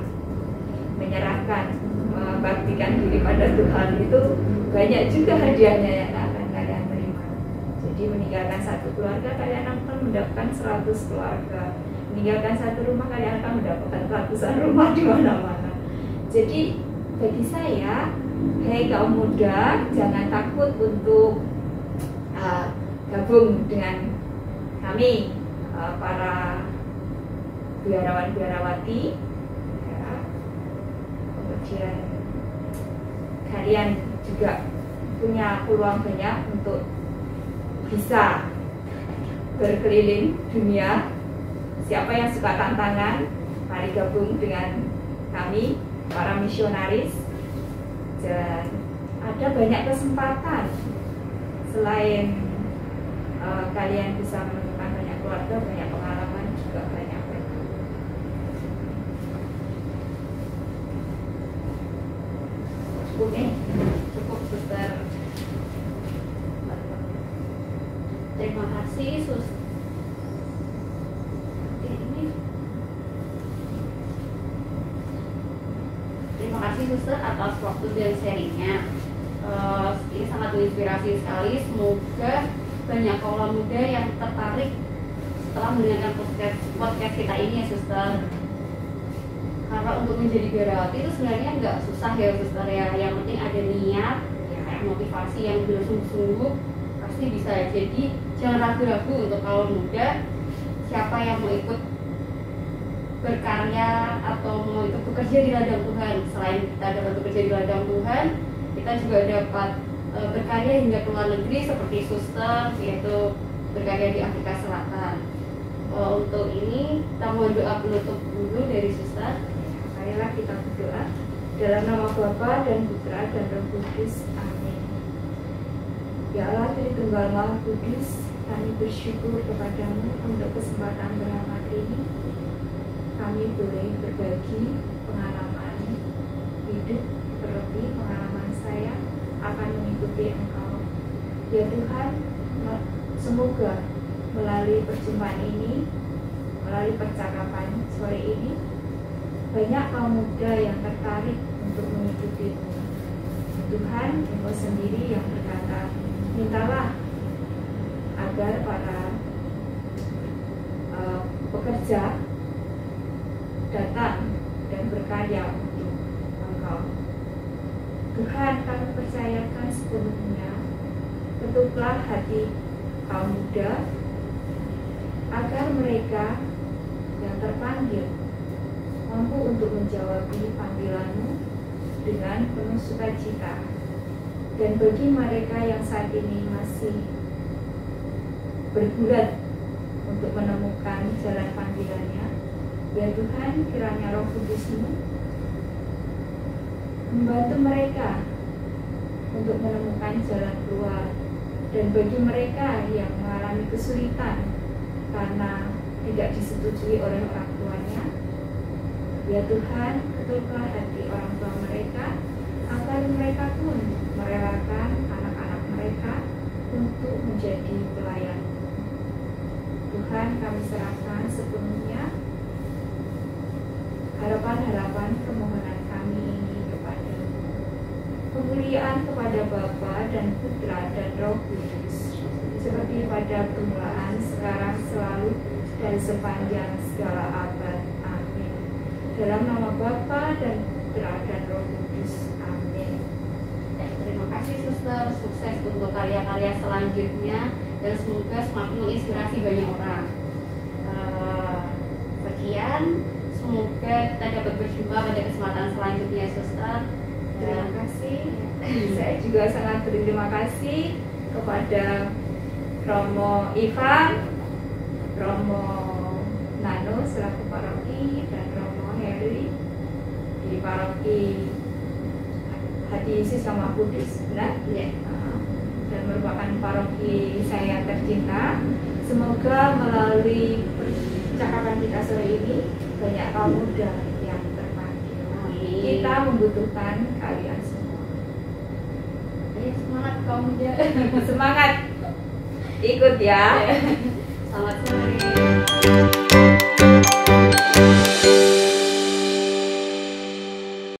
menyerahkan, membaktikan diri pada Tuhan, itu banyak juga hadiahnya yang akan kalian terima. Jadi meninggalkan satu keluarga, kalian akan mendapatkan 100 keluarga. Meninggalkan satu rumah, kalian akan mendapatkan ratusan rumah di mana-mana. Jadi bagi saya, hei kaum muda, jangan takut untuk gabung dengan kami, para biarawan-biarawati. Kemudian kalian juga punya peluang banyak untuk bisa berkeliling dunia. Siapa yang suka tantangan, mari gabung dengan kami, para misionaris. Dan ada banyak kesempatan. Selain kalian bisa menemukan banyak keluarga, banyak pengalaman juga banyak. Cukup Suster. Terima kasih Suster. Terima kasih Suster atas waktu dan sharingnya. Ini sangat menginspirasi sekali. Semoga banyak kaum muda yang tertarik setelah mendengarkan podcast kita ini ya Suster. Karena untuk menjadi biarawati itu sebenarnya nggak susah ya Suster ya. Yang penting ada niat, ya kayak motivasi yang bersungguh-sungguh pasti bisa. Jadi jangan ragu-ragu untuk kaum muda. Siapa yang mau ikut berkarya atau mau ikut bekerja di ladang Tuhan, selain kita dapat bekerja di ladang Tuhan, kita juga dapat berkarya hingga ke luar negeri seperti Suster, yaitu berkarya di Afrika Selatan. Untuk ini kita mohon doa penutup dulu dari Suster. Marilah kita berdoa. Dalam nama Bapa dan Putra dan Roh Kudus. Amin. Ya Allah, Tritunggal Maha Kudus, kami bersyukur kepadamu untuk kesempatan berhangat ini. Kami boleh berbagi pengalaman hidup, terlebih pengalaman saya akan mengikuti Engkau. Ya Tuhan, semoga melalui perjumpaan ini, melalui percakapan sore ini, banyak kaum muda yang tertarik untuk mengikuti Tuhan. Engkau sendiri yang berkata, mintalah agar para pekerja datang dan berkarya untuk Engkau. Tuhan, kami percayakan sepenuhnya, ketuklah hati kaum muda agar mereka yang terpanggil mampu untuk menjawabi panggilan-Mu dengan penuh sukacita. Dan bagi mereka yang saat ini masih bergulat untuk menemukan jalan panggilannya, ya Tuhan, kiranya Roh Kudus-Mu membantu mereka untuk menemukan jalan keluar. Dan bagi mereka yang mengalami kesulitan karena tidak disetujui oleh orang tuanya, ya Tuhan, ketulkan hati orang tua mereka agar mereka pun merelakan anak-anak mereka untuk menjadi pelayan. Tuhan, kami serahkan sepenuhnya harapan-harapan permohonan kami ini kepada kemuliaan kepada Bapa dan Putra dan Roh Kudus, seperti pada permulaan, sekarang, selalu, dan sepanjang segala abad. Amin. Dalam nama Bapa dan Putra dan Roh Kudus. Amin. Terima kasih suster, sukses untuk karya-karya selanjutnya dan semoga semakin menginspirasi banyak orang. Sekian, semoga kita dapat berjumpa pada kesempatan selanjutnya suster. Terima kasih. Saya juga sangat berterima kasih kepada Romo Ivan, Romo Nano selaku paroki, dan Romo Heri di paroki Hati Yesus Sama Kudus, benar? Ya. Dan merupakan paroki saya tercinta. Semoga melalui percakapan kita sore ini banyak kaum muda yang terpanggil. Kita membutuhkan kalian semua. Ayo semangat kaum muda. Semangat, ikut ya. Selamat sore.